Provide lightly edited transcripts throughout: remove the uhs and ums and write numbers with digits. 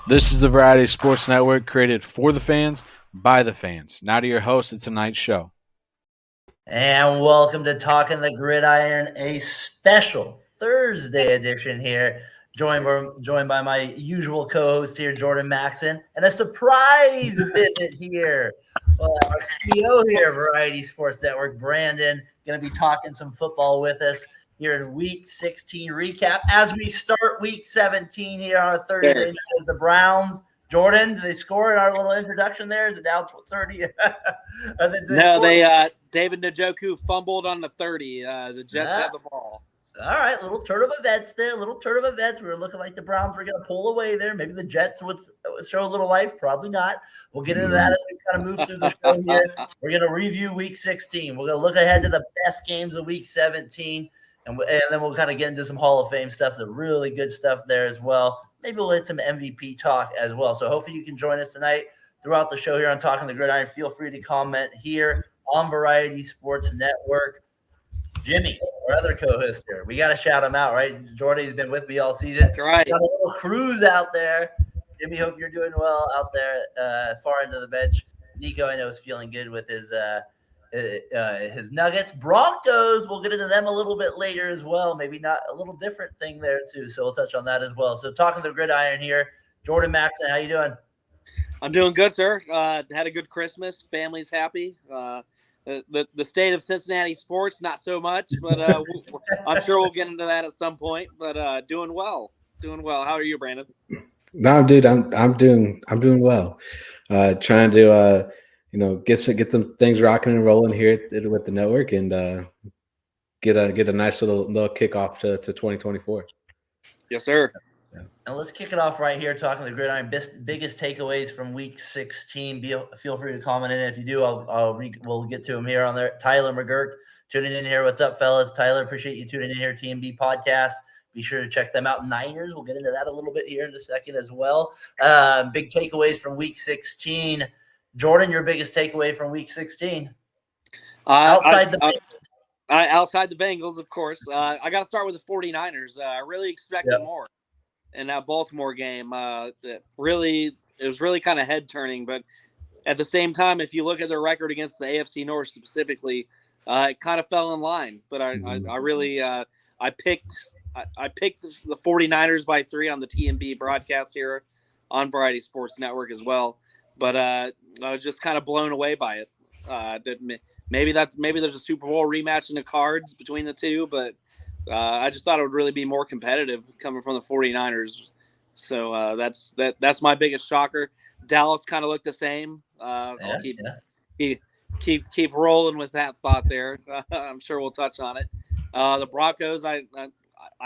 This is the Variety Sports Network, created for the fans, by the fans. Now to your host of tonight's show. And welcome to Talkin the Gridiron, a special Thursday edition here, joined by my usual co-host here, Jordan Maxson, and a surprise visit here. Well, our CEO here, Variety Sports Network, Brandon, going to be talking some football with us here in Week 16 recap as we start Week 17 here on a Thursday night as the Browns. Jordan, did they score in our little introduction there? Is it down 30? David Njoku fumbled on the 30. The Jets had the ball. All right, little turn of events there. We were looking like the Browns were going to pull away there. Maybe the Jets would show a little life. Probably not. We'll get into that as we kind of move through the show here. We're going to review Week 16. We're going to look ahead to the best games of Week 17. And then we'll kind of get into some Hall of Fame stuff, the really good stuff there as well. Maybe we'll hit some MVP talk as well. So hopefully you can join us tonight throughout the show here on Talking the Gridiron. Feel free to comment here on Variety Sports Network. Jimmy, our other co-host here, we got to shout him out, right? Jordy's been with me all season. That's right. Got a little cruise out there. Jimmy, hope you're doing well out there far into the bench. Nico, I know, is feeling good with his Nuggets. Broncos, we'll get into them a little bit later as well. Maybe not a little different thing there too. So we'll touch on that as well. So Talking the Gridiron here. Jordan Maxson, how you doing? I'm doing good, sir. Had a good Christmas. Family's happy. The state of Cincinnati sports, not so much, but I'm sure we'll get into that at some point. But doing well. How are you, Brandon? No, dude, I'm doing well. Trying to get some things rocking and rolling here with the network and get a nice little kickoff to 2024. Yes, sir. And let's kick it off right here, Talking the Gridiron. Biggest takeaways from Week 16. Feel free to comment in. If you do, we'll get to them here on there. Tyler McGurk tuning in here. What's up, fellas? Tyler, appreciate you tuning in here. TMB Podcast. Be sure to check them out. Niners, we'll get into that a little bit here in a second as well. Big takeaways from Week 16. Jordan, your biggest takeaway from Week 16? Outside the Bengals, of course. I got to start with the 49ers. I really expected more in that Baltimore game. It was really kind of head-turning. But at the same time, if you look at their record against the AFC North specifically, it kind of fell in line. But I picked the 49ers by 3 on the TMB broadcast here on Variety Sports Network as well. But I was just kind of blown away by it. Maybe there's a Super Bowl rematch in the cards between the two, but I just thought it would really be more competitive coming from the 49ers. So that's my biggest shocker. Dallas kind of looked the same. I'll keep rolling with that thought there. I'm sure we'll touch on it. The Broncos, I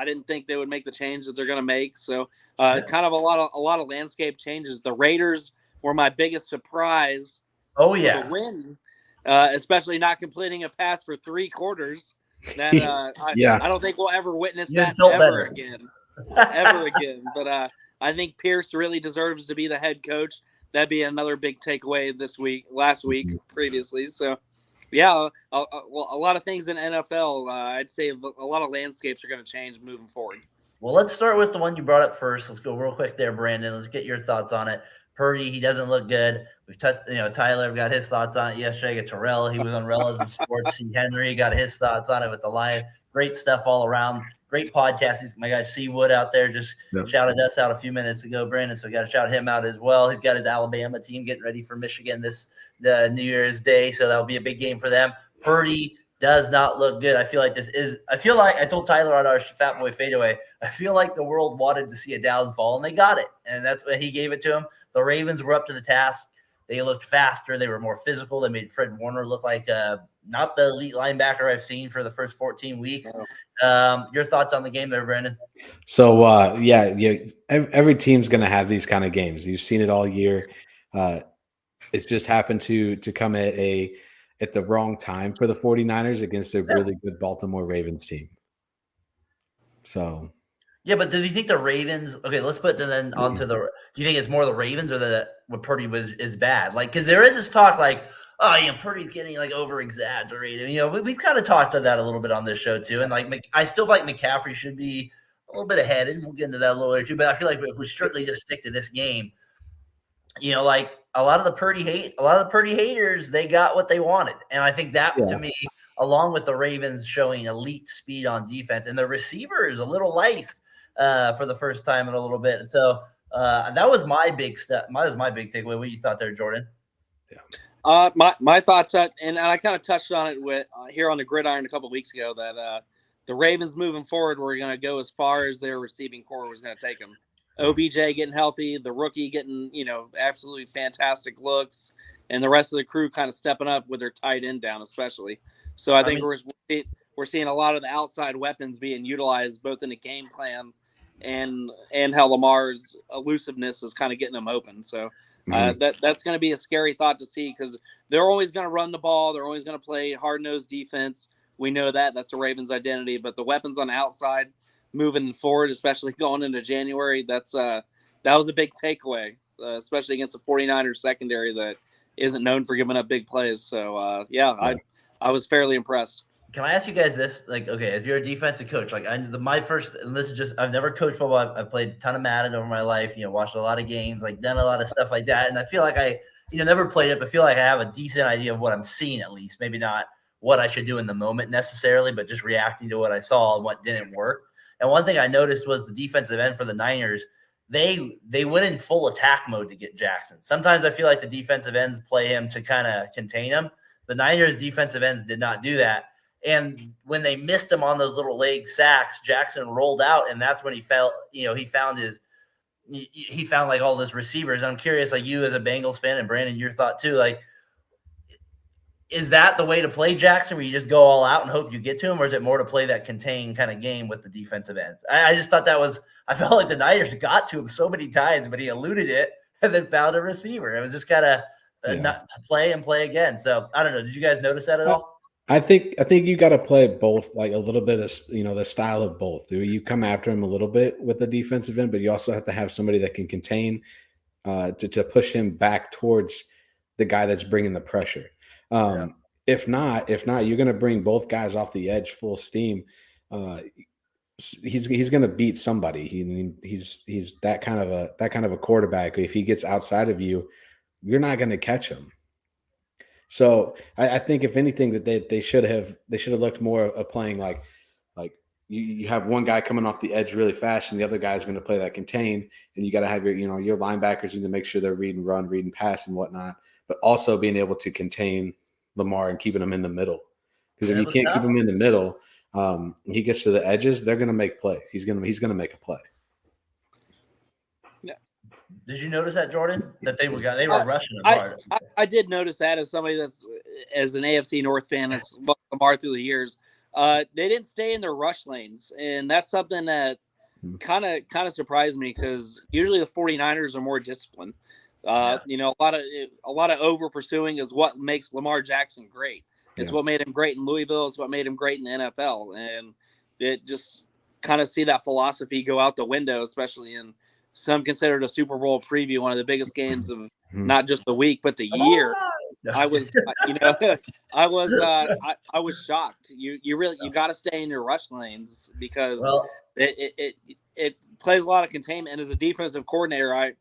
didn't think they would make the change that they're going to make. So kind of a lot of landscape changes. The Raiders were my biggest surprise. Oh yeah, the win, especially not completing a pass for 3 quarters. That I don't think we'll ever witness that ever again. But I think Pierce really deserves to be the head coach. That'd be another big takeaway last week, previously. So, yeah, a lot of things in NFL. I'd say a lot of landscapes are going to change moving forward. Well, let's start with the one you brought up first. Let's go real quick there, Brandon. Let's get your thoughts on it. Purdy, he doesn't look good. We've touched, Tyler got his thoughts on it yesterday. Got Terrell, he was on Realism Sports. C. Henry got his thoughts on it with the Lion. Great stuff all around. Great podcast. My guy C. Wood out there just shouted us out a few minutes ago, Brandon. So we got to shout him out as well. He's got his Alabama team getting ready for Michigan the New Year's Day, so that'll be a big game for them. Purdy does not look good. I feel like I told Tyler on our Fat Boy Fadeaway, I feel like the world wanted to see a downfall, and they got it. And that's when he gave it to him. The Ravens were up to the task. They looked faster. They were more physical. They made Fred Warner look like not the elite linebacker I've seen for the first 14 weeks. Your thoughts on the game there, Brandon? So, every team's going to have these kind of games. You've seen it all year. It's just happened to come at the wrong time for the 49ers against a really good Baltimore Ravens team. So – yeah, but do you think the Ravens? Okay, let's put then onto the. Do you think it's more the Ravens or what Purdy is bad? Like, because there is this talk like, Purdy's getting like over exaggerated. We've kind of talked about that a little bit on this show too. And like, I still feel like McCaffrey should be little bit ahead, and we'll get into that a little later too. But I feel like if we strictly just stick to this game, like a lot of the Purdy haters, they got what they wanted. And I think that to me, along with the Ravens showing elite speed on defense and the receivers a little life for the first time in a little bit. And so that was my big step. That was my big takeaway. What you thought there, Jordan? Yeah. My thoughts, and I kind of touched on it with here on the Gridiron a couple of weeks ago, that the Ravens moving forward were going to go as far as their receiving core was going to take them. OBJ getting healthy, the rookie getting, absolutely fantastic looks, and the rest of the crew kind of stepping up with their tight end down, especially. So I think we're seeing a lot of the outside weapons being utilized both in the game plan and how Lamar's elusiveness is kind of getting them open. So that's going to be a scary thought to see, because they're always going to run the ball. They're always going to play hard-nosed defense. We know that. That's the Ravens' identity. But the weapons on the outside moving forward, especially going into January, that was a big takeaway, especially against the 49ers secondary that isn't known for giving up big plays. So, I was fairly impressed. Can I ask you guys this? Like, okay, if you're a defensive coach, like and this is just, I've never coached football. I've played a ton of Madden over my life, watched a lot of games, like done a lot of stuff like that. And I feel like I, never played it, but feel like I have a decent idea of what I'm seeing, at least. Maybe not what I should do in the moment necessarily, but just reacting to what I saw and what didn't work. And one thing I noticed was the defensive end for the Niners, they went in full attack mode to get Jackson. Sometimes I feel like the defensive ends play him to kind of contain him. The Niners defensive ends did not do that. And when they missed him on those little leg sacks, Jackson rolled out, and that's when he felt, he found like all those receivers. I'm curious, like you as a Bengals fan, and Brandon, your thought too, like, is that the way to play Jackson, where you just go all out and hope you get to him, or is it more to play that contained kind of game with the defensive ends? I just thought I felt like the Niners got to him so many times, but he eluded it and then found a receiver. It was just kind of not to play and play again. So I don't know. Did you guys notice that at all? I think you got to play both, like a little bit of, the style of both. You come after him a little bit with the defensive end, but you also have to have somebody that can contain to push him back towards the guy that's bringing the pressure. If not, you're going to bring both guys off the edge full steam. He's going to beat somebody. He's that kind of a quarterback. If he gets outside of you, you're not going to catch him. So I think if anything that they should have looked more of playing like you have one guy coming off the edge really fast and the other guy's going to play that contain, and you got to have your linebackers need to make sure they're reading run, reading pass and whatnot, but also being able to contain Lamar and keeping him in the middle. Because if you can't keep him in the middle, he gets to the edges, they're going to make play. He's going to make a play. Did you notice that, Jordan? That they were rushing him hard. I did notice that as somebody that's as an AFC North fan that's Lamar through the years. They didn't stay in their rush lanes, and that's something that kind of surprised me, because usually the 49ers are more disciplined. A lot of over pursuing is what makes Lamar Jackson great. It's what made him great in Louisville. It's what made him great in the NFL, and it just kind of see that philosophy go out the window, especially in some considered a Super Bowl preview, one of the biggest games of not just the week but the year. I was shocked. You got to stay in your rush lanes, because it plays a lot of containment. And as a defensive coordinator, a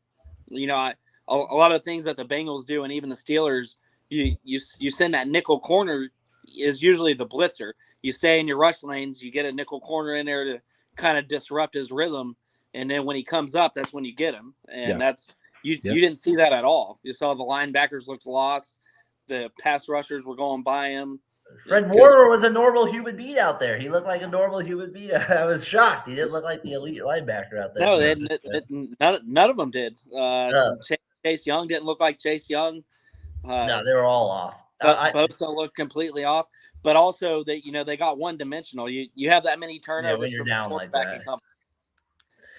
lot of things that the Bengals do, and even the Steelers, you send that nickel corner is usually the blitzer. You stay in your rush lanes, you get a nickel corner in there to kind of disrupt his rhythm. And then when he comes up, that's when you get him. And you didn't see that at all. You saw the linebackers looked lost. The pass rushers were going by him. Fred Warner was a normal human being out there. He looked like a normal human being. I was shocked. He didn't look like the elite linebacker out there. No, none of them did. Chase Young didn't look like Chase Young. No, they were all off. Bosa looked completely off. But also, they got one dimensional. You have that many turnovers when you're down like that.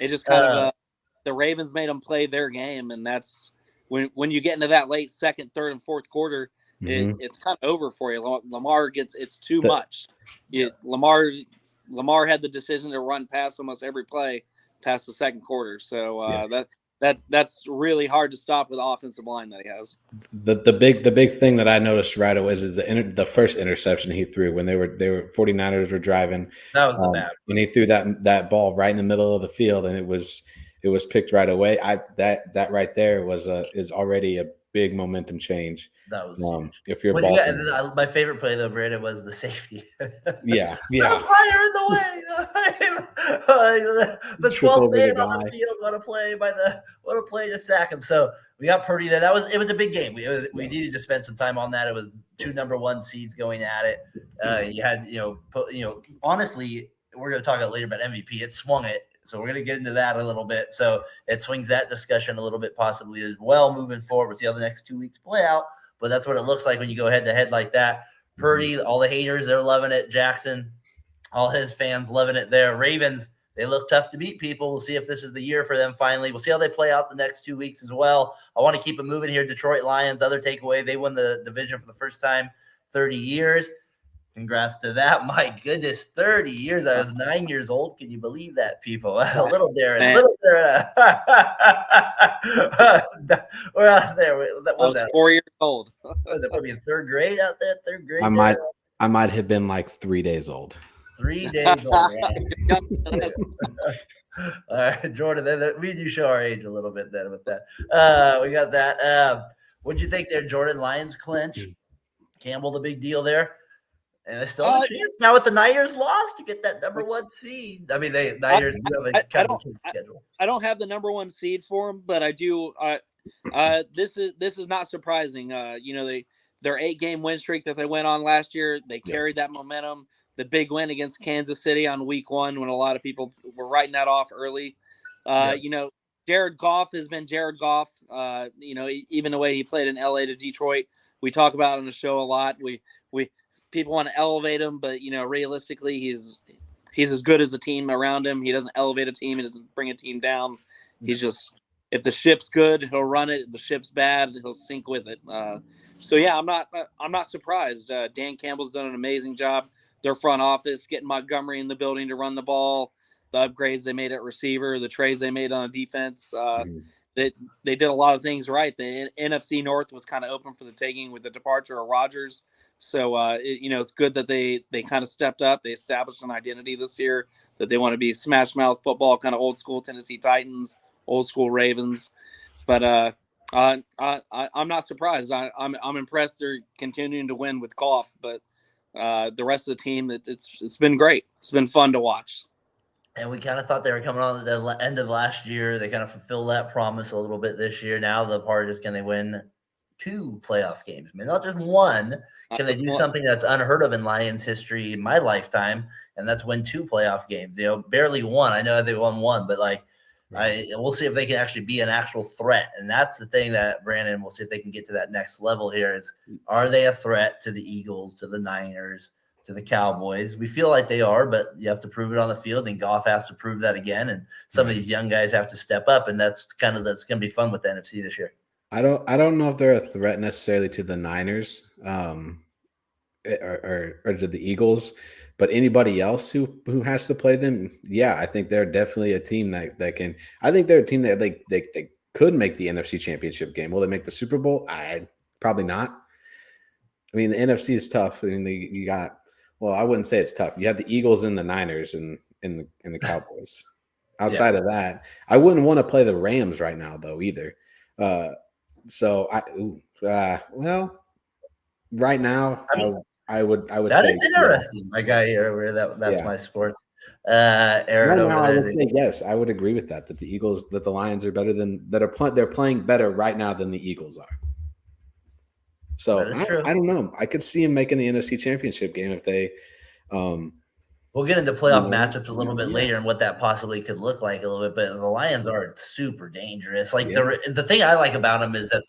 It just kind of the Ravens made them play their game, and that's when you get into that late second, third, and fourth quarter, it's kind of over for you. Lamar it's too much. Lamar had the decision to run past almost every play past the second quarter, so that's really hard to stop with the offensive line that he has. The big thing that I noticed right away is the first interception he threw when they were 49ers were driving. That was the bad. When he threw that ball right in the middle of the field and it was picked right away. That right there is already a big momentum change. That was huge. If you're my favorite play though, Brandon, was the safety. Yeah. Fire in the way. The 12th man on the field. What a play to sack him. So we got Purdy there. It was a big game. We needed to spend some time on that. It was 2 number 1 seeds going at it. You had honestly, we're going to talk about later about MVP. It swung it. So we're going to get into that a little bit. So it swings that discussion a little bit possibly as well moving forward. We'll see how the next 2 weeks play out. But that's what it looks like when you go head-to-head like that. Purdy, all the haters, they're loving it. Jackson, all his fans loving it there. Ravens, they look tough to beat people. We'll see if this is the year for them finally. We'll see how they play out the next 2 weeks as well. I want to keep it moving here. Detroit Lions, other takeaway, they won the division for the first time 30 years. Congrats to that. My goodness, 30 years. I was 9 years old. Can you believe that, people? Little Daren. We're out there. I was 4 years old. Was it probably in 3rd grade out there? 3rd grade? I might have been like 3 days old. 3 days old. Right? All right, Jordan, then we do show our age a little bit then with that. We got that. What'd you think there, Jordan? Lions clinch. Campbell, the big deal there. And they still have a chance now with the Niners loss to get that number 1 seed. I mean, Niners do have a kind of schedule. I don't have the number 1 seed for them, but I do. This is not surprising. Their 8-game win streak that they went on last year, they carried that momentum. The big win against Kansas City on week 1 when a lot of people were writing that off early. Jared Goff has been Jared Goff. Even the way he played in LA to Detroit, we talk about on the show a lot. People want to elevate him, but realistically, he's as good as the team around him. He doesn't elevate a team. He doesn't bring a team down. He's just, if the ship's good, he'll run it. If the ship's bad, he'll sink with it. I'm not surprised. Dan Campbell's done an amazing job. Their front office getting Montgomery in the building to run the ball, the upgrades they made at receiver, the trades they made on defense. They did a lot of things right. The NFC North was kind of open for the taking with the departure of Rodgers. So, it's good that they kind of stepped up. They established an identity this year that they want to be smash mouth football, kind of old school Tennessee Titans, old school Ravens. But I'm not surprised. I'm impressed they're continuing to win with Goff. But the rest of the team, it's been great. It's been fun to watch. And we kind of thought they were coming on at the end of last year. They kind of fulfilled that promise a little bit this year. Now the part is, can they win 2 playoff games? I mean, not just 1. Can they do something that's unheard of in Lions history in my lifetime? And that's win 2 playoff games. Barely 1. I know they won 1, but we'll see if they can actually be an actual threat. And that's the thing that, Brandon, we'll see if they can get to that next level here is, are they a threat to the Eagles, to the Niners, to the Cowboys? We feel like they are, but you have to prove it on the field, and Goff has to prove that again. And some of these young guys have to step up, and that's going to be fun with the NFC this year. I don't know if they're a threat necessarily to the Niners or to the Eagles, but anybody else who has to play them, I think they're definitely a team that can. I think they're a team that they could make the NFC Championship game. Will they make the Super Bowl? Probably not. I mean, the NFC is tough. I mean, you got. Well, I wouldn't say it's tough. You have the Eagles and the Niners and the Cowboys. Outside of that, I wouldn't want to play the Rams right now though either. Right now, I would that say is interesting. My guy here, that's my sports. Aaron, right now, I would say yes. I would agree with that the Lions are better they're playing better right now than the Eagles are. So I don't know. I could see him making the NFC Championship game if they. We'll get into playoff matchups a little bit later and what that possibly could look like a little bit. But the Lions are super dangerous. Like the thing I like about them is that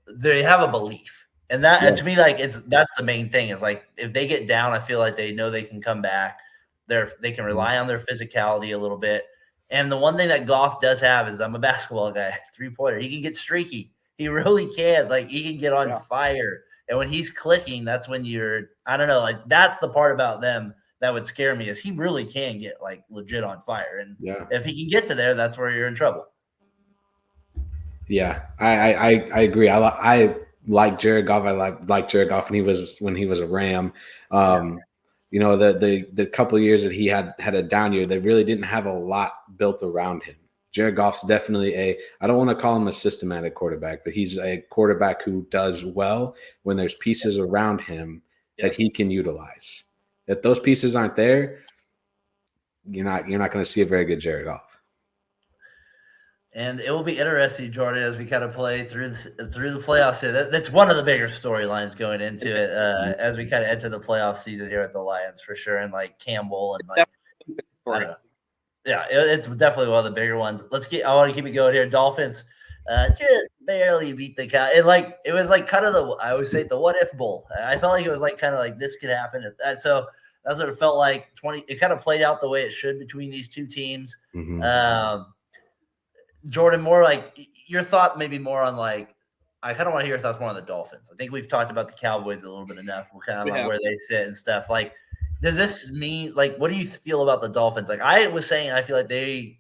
they have a belief, and that to me, that's the main thing. Is like if they get down, I feel like they know they can come back. They can rely on their physicality a little bit. And the one thing that Goff does have is, I'm a basketball guy, 3-pointer. He can get streaky. He really can. Like, he can get on fire. And when he's clicking, that's when I don't know, that's the part about them that would scare me is he really can get like legit on fire. And Yeah. if he can get to there, that's where you're in trouble. Yeah, I agree. I like Jared Goff. I like Jared Goff when he was a Ram. You know, the couple of years that he had a down year, they really didn't have a lot built around him. Jared Goff's definitely I don't want to call him a systematic quarterback, but he's a quarterback who does well when there's pieces around him that he can utilize. If those pieces aren't there, you're not going to see a very good Jared Goff. And it will be interesting, Jordan, as we kind of play through the playoffs here. That's one of the bigger storylines going into it as we kind of enter the playoff season here at the Lions for sure. And like Campbell and like, it's definitely one of the bigger ones. I want to keep it going here. Dolphins just barely beat the Cow. It was like kind of I always say the what if bowl. I felt like it was like kind of like this could happen. So that's what it felt like. It kind of played out the way it should between these two teams. Mm-hmm. Jordan, more like your thought, maybe more on like, I kind of want to hear your thoughts more on the Dolphins. I think we've talked about the Cowboys a little bit enough. We're kind of like where they sit and stuff. Like, does this mean like, what do you feel about the Dolphins? Like I was saying, I feel like they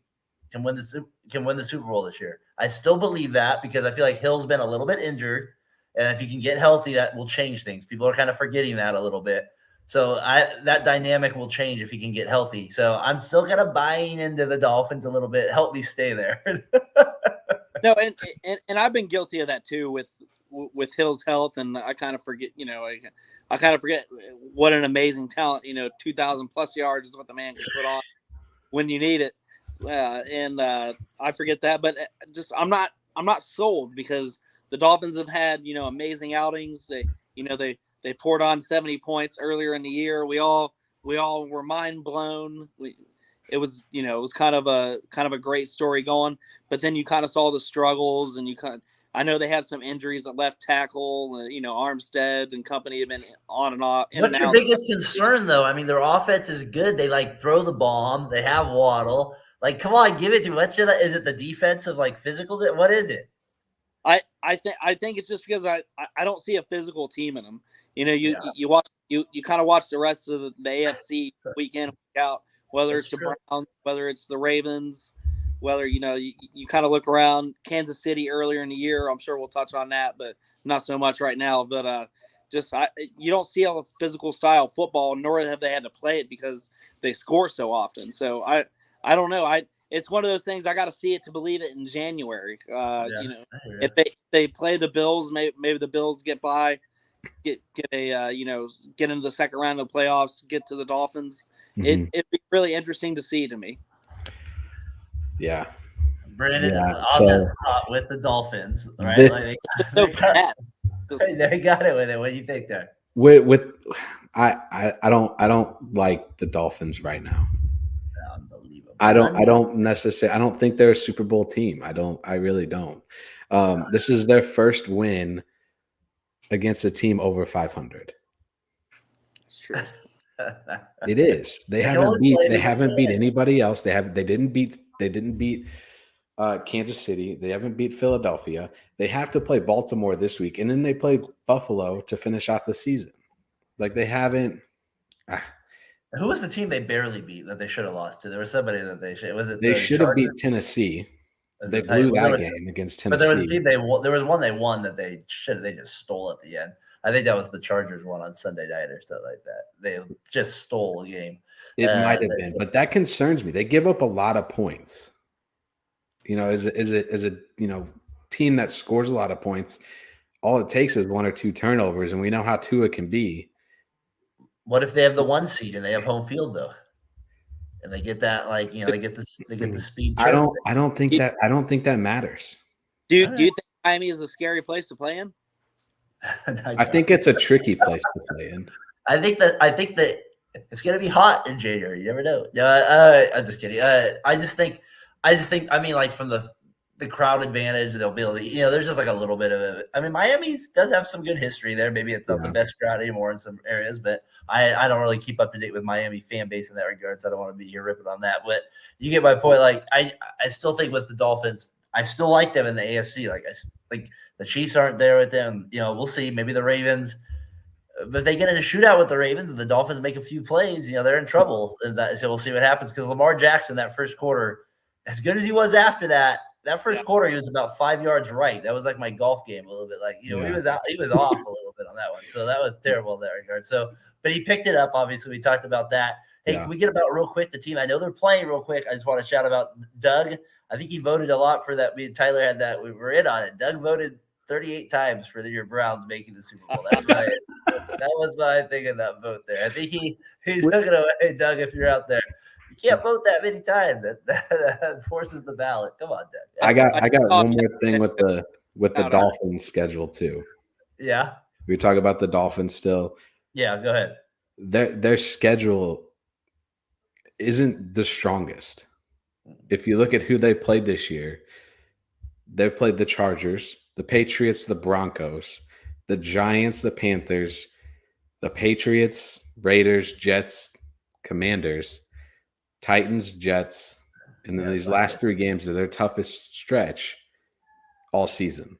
can win the Super Bowl this year. I still believe that because I feel like Hill's been a little bit injured, and if he can get healthy, that will change things. People are kind of forgetting that a little bit. So that dynamic will change if he can get healthy. So I'm still kind of buying into the Dolphins a little bit. Help me stay there. No, and I've been guilty of that too with Hill's health, and I kind of forget, I kind of forget what an amazing talent, 2,000 plus yards is what the man can put on when you need it. And I forget that, but just I'm not sold because the Dolphins have had, amazing outings. They poured on 70 points earlier in the year. We all were mind blown. It was kind of a great story going, but then you kind of saw the struggles, and I know they had some injuries at left tackle. Armstead and company have been on and off. What's your biggest concern, though? I mean, their offense is good. They like throw the bomb. They have Waddle. Like, come on, give it to me. Is it the defensive, like physical? What is it? I think it's just because I don't see a physical team in them. You watch you kind of watch the rest of the AFC week in, week out, whether it's the Browns, whether it's the Ravens, whether you kind of look around Kansas City earlier in the year. I'm sure we'll touch on that, but not so much right now. But you don't see a physical style football, nor have they had to play it because they score so often. So I don't know. It's one of those things I got to see it to believe it in January. If they play the Bills, maybe the Bills get by. Get into the second round of the playoffs, get to the Dolphins. Mm-hmm. It'd be really interesting to see to me. Yeah. Brandon, that spot with the Dolphins, right? They got it with it. What do you think there? I don't like the Dolphins right now. Unbelievable. I don't think they're a Super Bowl team. I really don't. This is their first win against a team over 500. That's true. It is. They haven't beat anybody else. They didn't beat Kansas City. They haven't beat Philadelphia. They have to play Baltimore this week, and then they play Buffalo to finish out the season. Like they haven't. Who was the team they barely beat that they should have lost to? There was somebody that they should. They should have beat Tennessee. They blew that game against Tennessee. But there was one they won that they just stole at the end. I think that was the Chargers one on Sunday night or something like that. They just stole a game. It might have been, but that concerns me. They give up a lot of points. As a team that scores a lot of points, all it takes is one or two turnovers, and we know how Tua can be. What if they have the 1 seed and they have home field though? And they get that, they get the speed. I don't think that matters. Do you think Miami is a scary place to play in? I think it's a tricky place to play in. I think that it's going to be hot in January. You never know. I'm just kidding. I just think. I mean, like from the crowd advantage, they'll be able to. There's just like a little bit of it. I mean, Miami does have some good history there. Maybe it's not the best crowd anymore in some areas, but I don't really keep up to date with Miami fan base in that regard, so I don't want to be here ripping on that. But you get my point. Like I still think with the Dolphins, I still like them in the AFC. Like the Chiefs aren't there with them. We'll see. Maybe the Ravens But if they get in a shootout with the Ravens and the Dolphins make a few plays, they're in trouble. So we'll see what happens because Lamar Jackson, that first quarter, as good as he was after that first quarter, he was about 5 yards right. That was like my golf game a little bit. Like, he was off a little bit on that one. So that was terrible in that regard. So, but he picked it up. Obviously, we talked about that. Hey, can we get about real quick the team? I know they're playing real quick. I just want to shout about Doug. I think he voted a lot for that. Me and Tyler had that. We were in on it. Doug voted 38 times for your Browns making the Super Bowl. That was my thing in that vote there. I think he's looking away, Doug, if you're out there. You can't vote that many times. That forces the ballot. Come on, Doug. I got one more thing with the Dolphins schedule too. Yeah. We talk about the Dolphins still. Yeah, go ahead. Their schedule isn't the strongest. If you look at who they played this year, they played the Chargers, the Patriots, the Broncos, the Giants, the Panthers, the Patriots, Raiders, Jets, Commanders, Titans, Jets, and then these last 3 games are their toughest stretch all season.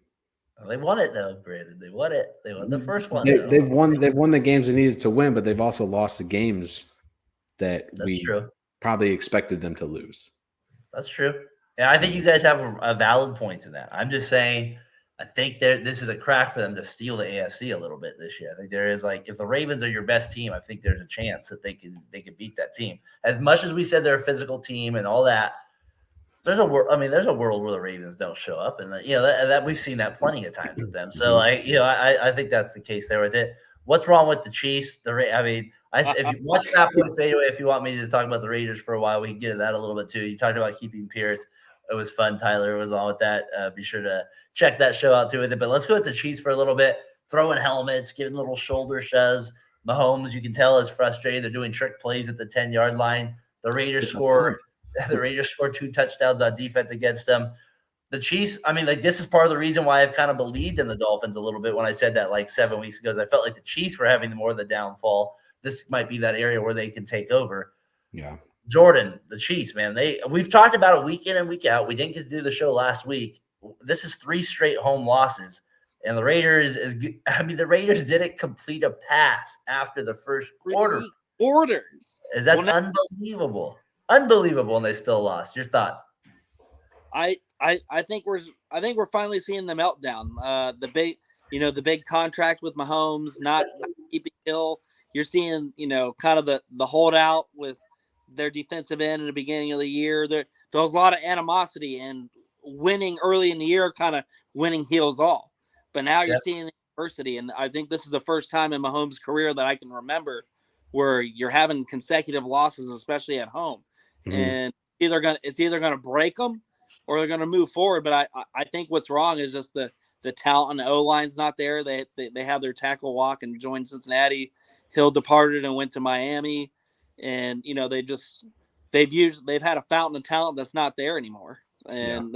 Well, they won it though, Brandon. They won it. They won the first one. They've won the games they needed to win, but they've also lost the games that probably expected them to lose. That's true. Yeah, I think you guys have a valid point in that. I'm just saying, I think this is a crack for them to steal the AFC a little bit this year. I think there is, like, if the Ravens are your best team, I think there's a chance that they can beat that team. As much as we said they're a physical team and all that, there's a world where the Ravens don't show up, and that we've seen that plenty of times with them. So I think that's the case there with it. What's wrong with the Chiefs? If you watch that point anyway, if you want me to talk about the Raiders for a while, we can get into that a little bit too. You talked about keeping Pierce. It was fun. Tyler was on with that. Be sure to check that show out too with it. But let's go with the Chiefs for a little bit. Throwing helmets, giving little shoulder shoves. Mahomes, you can tell, is frustrated. They're doing trick plays at the 10-yard line. The Raiders score 2 touchdowns on defense against them. The Chiefs, this is part of the reason why I've kind of believed in the Dolphins a little bit when I said that like 7 weeks ago. I felt like the Chiefs were having more of the downfall. This might be that area where they can take over. Yeah. Jordan, the Chiefs, man, we've talked about it week in and week out. We didn't get to do the show last week. This is 3 straight home losses. And the Raiders the Raiders didn't complete a pass after the first quarter. That's unbelievable. Unbelievable, and they still lost. Your thoughts? I think we're finally seeing the meltdown. The big contract with Mahomes, not keeping Hill. You're seeing, kind of the holdout with their defensive end in the beginning of the year. There was a lot of animosity, and winning early in the year kind of winning heals all. But now you're seeing the adversity, and I think this is the first time in Mahomes' career that I can remember where you're having consecutive losses, especially at home. Mm-hmm. And it's either gonna break them or they're gonna move forward. But I think what's wrong is just the talent on the O-line's not there. They have their tackle walk and joined Cincinnati. Hill departed and went to Miami, and they've had a fountain of talent that's not there anymore. And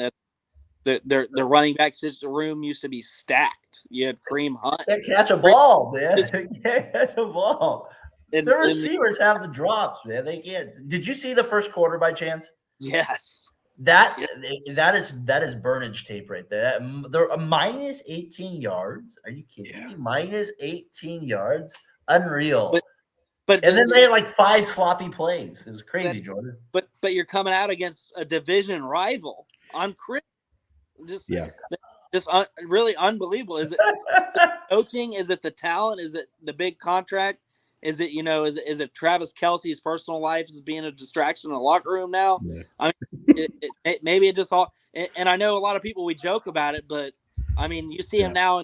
their running back room used to be stacked. You had Kareem Hunt. Can't catch a ball, man. Can't catch a ball. The receivers have the drops, man. They can't. Did you see the first quarter by chance? Yes. That is Burnage tape right there. They're a minus 18 yards. Are you kidding me? Minus 18 yards. Unreal. But then they had like 5 sloppy plays. It was crazy, Jordan. But you're coming out against a division rival on Chris. Really unbelievable. Is it coaching? Is it the talent? Is it the big contract? Is it is it Travis Kelce's personal life is being a distraction in the locker room now? Yeah. Maybe it just all. And I know a lot of people, we joke about it, but you see him now.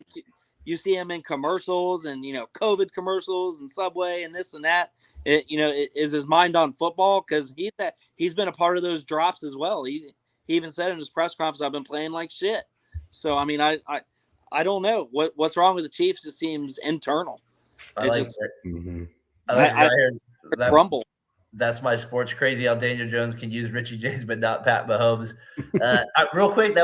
You see him in commercials and COVID commercials and Subway and this and that. Is his mind on football? Because he's been a part of those drops as well. He even said in his press conference, "I've been playing like shit." So I don't know what's wrong with the Chiefs. It seems internal. I like that rumble. That's my sports crazy. How Daniel Jones can use Richie James, but not Pat Mahomes. Real quick,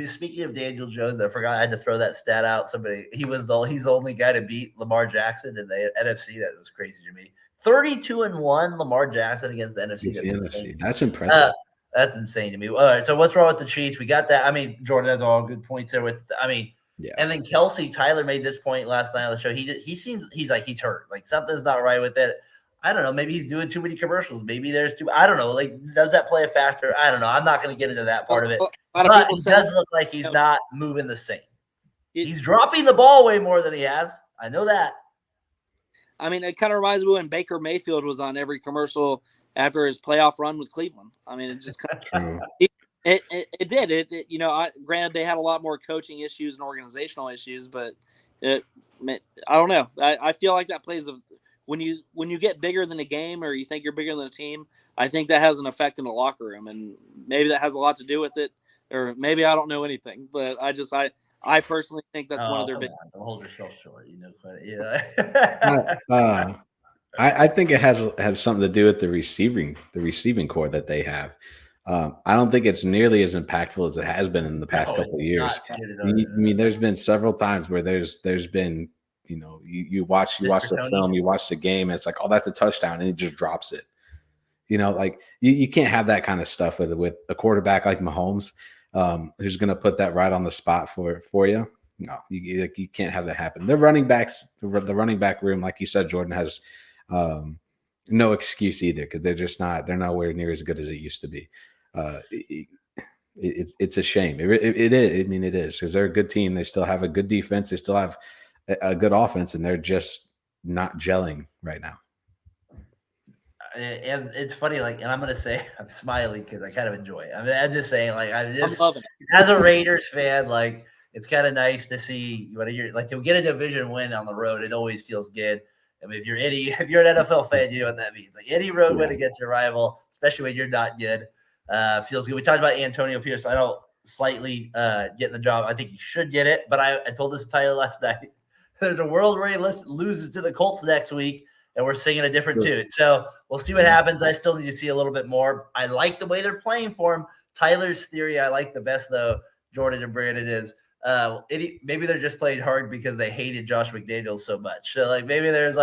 speaking of Daniel Jones, I forgot I had to throw that stat out. He's the only guy to beat Lamar Jackson in the NFC. That was crazy to me. 32-1 Lamar Jackson against the NFC. That's impressive. That's insane to me. All right, so what's wrong with the Chiefs? We got that. Jordan has all good points there. Yeah. And then Kelsey, Tyler made this point last night on the show. He's like he's hurt. Like something's not right with it. I don't know. Maybe he's doing too many commercials. Maybe there's too. I don't know. Like, does that play a factor? I don't know. I'm not going to get into that part of it. But he does look like he's not moving the same. He's dropping the ball way more than he has. I know that. I mean, it kind of reminds me when Baker Mayfield was on every commercial after his playoff run with Cleveland. I mean, it just kind of it did. Granted, they had a lot more coaching issues and organizational issues, but I don't know. I feel like that plays when you get bigger than a game or you think you're bigger than a team, I think that has an effect in the locker room, and maybe that has a lot to do with it, or maybe I don't know anything, but I personally think that's one of their big. Don't hold yourself short. Yeah. I think it has something to do with the receiving core that they have. I don't think it's nearly as impactful as it has been in the past couple of years. I mean, there's been several times where there's been, you watch the film, you watch the game, and it's like, oh, that's a touchdown, and he just drops it. Like you can't have that kind of stuff with a quarterback like Mahomes, who's going to put that right on the spot for you. No, you can't have that happen. The running back room, like you said, Jordan, has no excuse either, because they're nowhere near as good as it used to be. It's a shame. It is. I mean, it is, because they're a good team. They still have a good defense. They still have a good offense, and they're just not gelling right now. And it's funny, like, and I'm going to say I'm smiling because I kind of enjoy it. I mean, I'm just saying, like, I'm loving it. As a Raiders fan, like, it's kind of nice to see to get a division win on the road. It always feels good. I mean, if you're an NFL fan, you know what that means. Like, any road win against your rival, especially when you're not good, feels good. We talked about Antonio Pierce. I don't slightly getting the job. I think he should get it, but I told this to Tyler last night. There's a world where he loses to the Colts next week, and we're singing a different tune. So we'll see what happens. I still need to see a little bit more. I like the way they're playing for him. Tyler's theory I like the best, though, Jordan and Brandon, is maybe they're just playing hard because they hated Josh McDaniels so much. So, like, maybe there's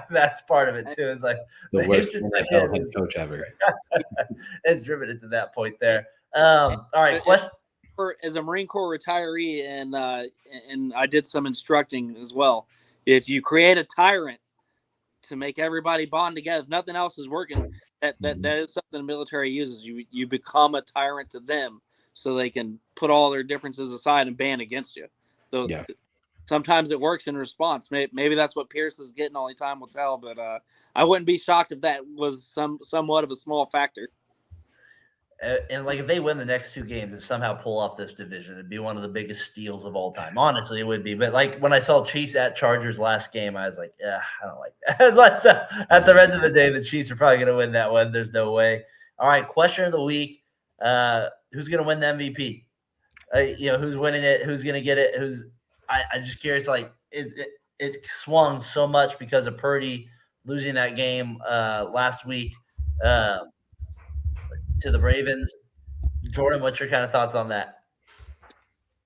that's part of it too. It's like the worst NFL head coach ever. It's driven it to that point there. All right, question. As a Marine Corps retiree, and I did some instructing as well. If you create a tyrant to make everybody bond together, if nothing else is working, that is something the military uses. You become a tyrant to them, so they can put all their differences aside and band against you. So sometimes it works in response. Maybe that's what Pierce is getting. Only time will tell. But I wouldn't be shocked if that was somewhat of a small factor. And like, if they win the next two games and somehow pull off this division, it'd be one of the biggest steals of all time. Honestly, it would be. But like, when I saw Chiefs at Chargers last game, I was like, I don't like that. At the end of the day, the Chiefs are probably going to win that one. There's no way. All right, question of the week. Who's going to win the MVP? Who's winning it? Who's going to get it? I'm just curious. Like, it swung so much because of Purdy losing that game last week to the Ravens. Jordan, what's your kind of thoughts on that?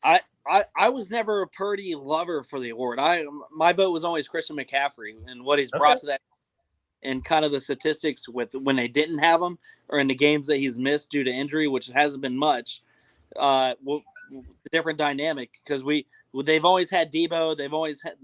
I was never a Purdy lover for the award. My vote was always Christian McCaffrey and what he's brought to that, and kind of the statistics with when they didn't have him, or in the games that he's missed due to injury, which hasn't been much. The different dynamic, because they've always had Debo, they've always had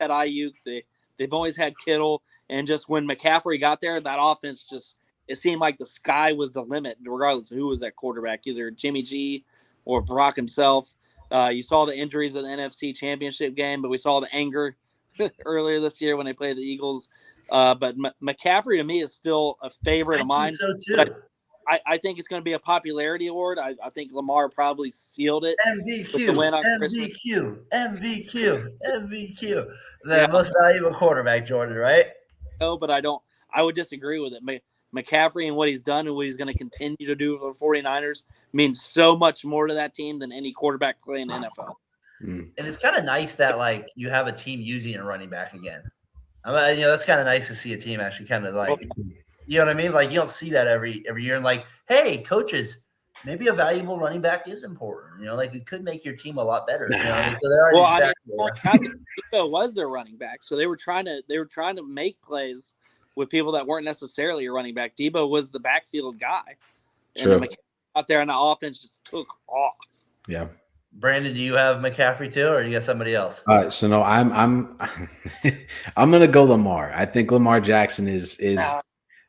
Ayuk, they've always had Kittle, and just when McCaffrey got there, that offense it seemed like the sky was the limit, regardless of who was at quarterback, either Jimmy G or Brock himself. You saw the injuries in the NFC Championship game, but we saw the anger earlier this year when they played the Eagles. But McCaffrey, to me, is still a favorite of mine. So too. I think it's going to be a popularity award. I think Lamar probably sealed it. MVQ. The most valuable quarterback, Jordan, right? No, but I would disagree with it. McCaffrey and what he's done and what he's going to continue to do for the 49ers means so much more to that team than any quarterback play in the NFL. And it's kind of nice that, like, you have a team using a running back again. I mean, that's kind of nice to see a team actually kind of like, you know what I mean? Like, you don't see that every year. And like, hey, coaches, maybe a valuable running back is important. Like, it could make your team a lot better. So they're already Debo was their running back, so they were trying to make plays with people that weren't necessarily a running back. Debo was the backfield guy. Sure. And out there, and the offense just took off. Yeah. Brandon, do you have McCaffrey too, or you got somebody else? So no, I'm I'm gonna go Lamar. I think Lamar Jackson is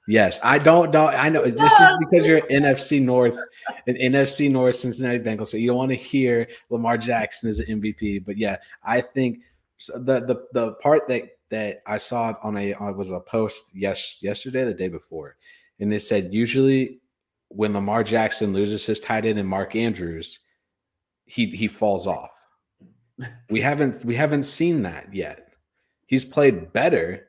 yes. I don't know. I know this is because you're NFC North, an NFC North Cincinnati Bengals, so you don't want to hear Lamar Jackson as an MVP. But yeah, I think the part that I saw was a post yesterday, the day before, and it said usually when Lamar Jackson loses his tight end and Mark Andrews, he falls off. We haven't seen that yet. He's played better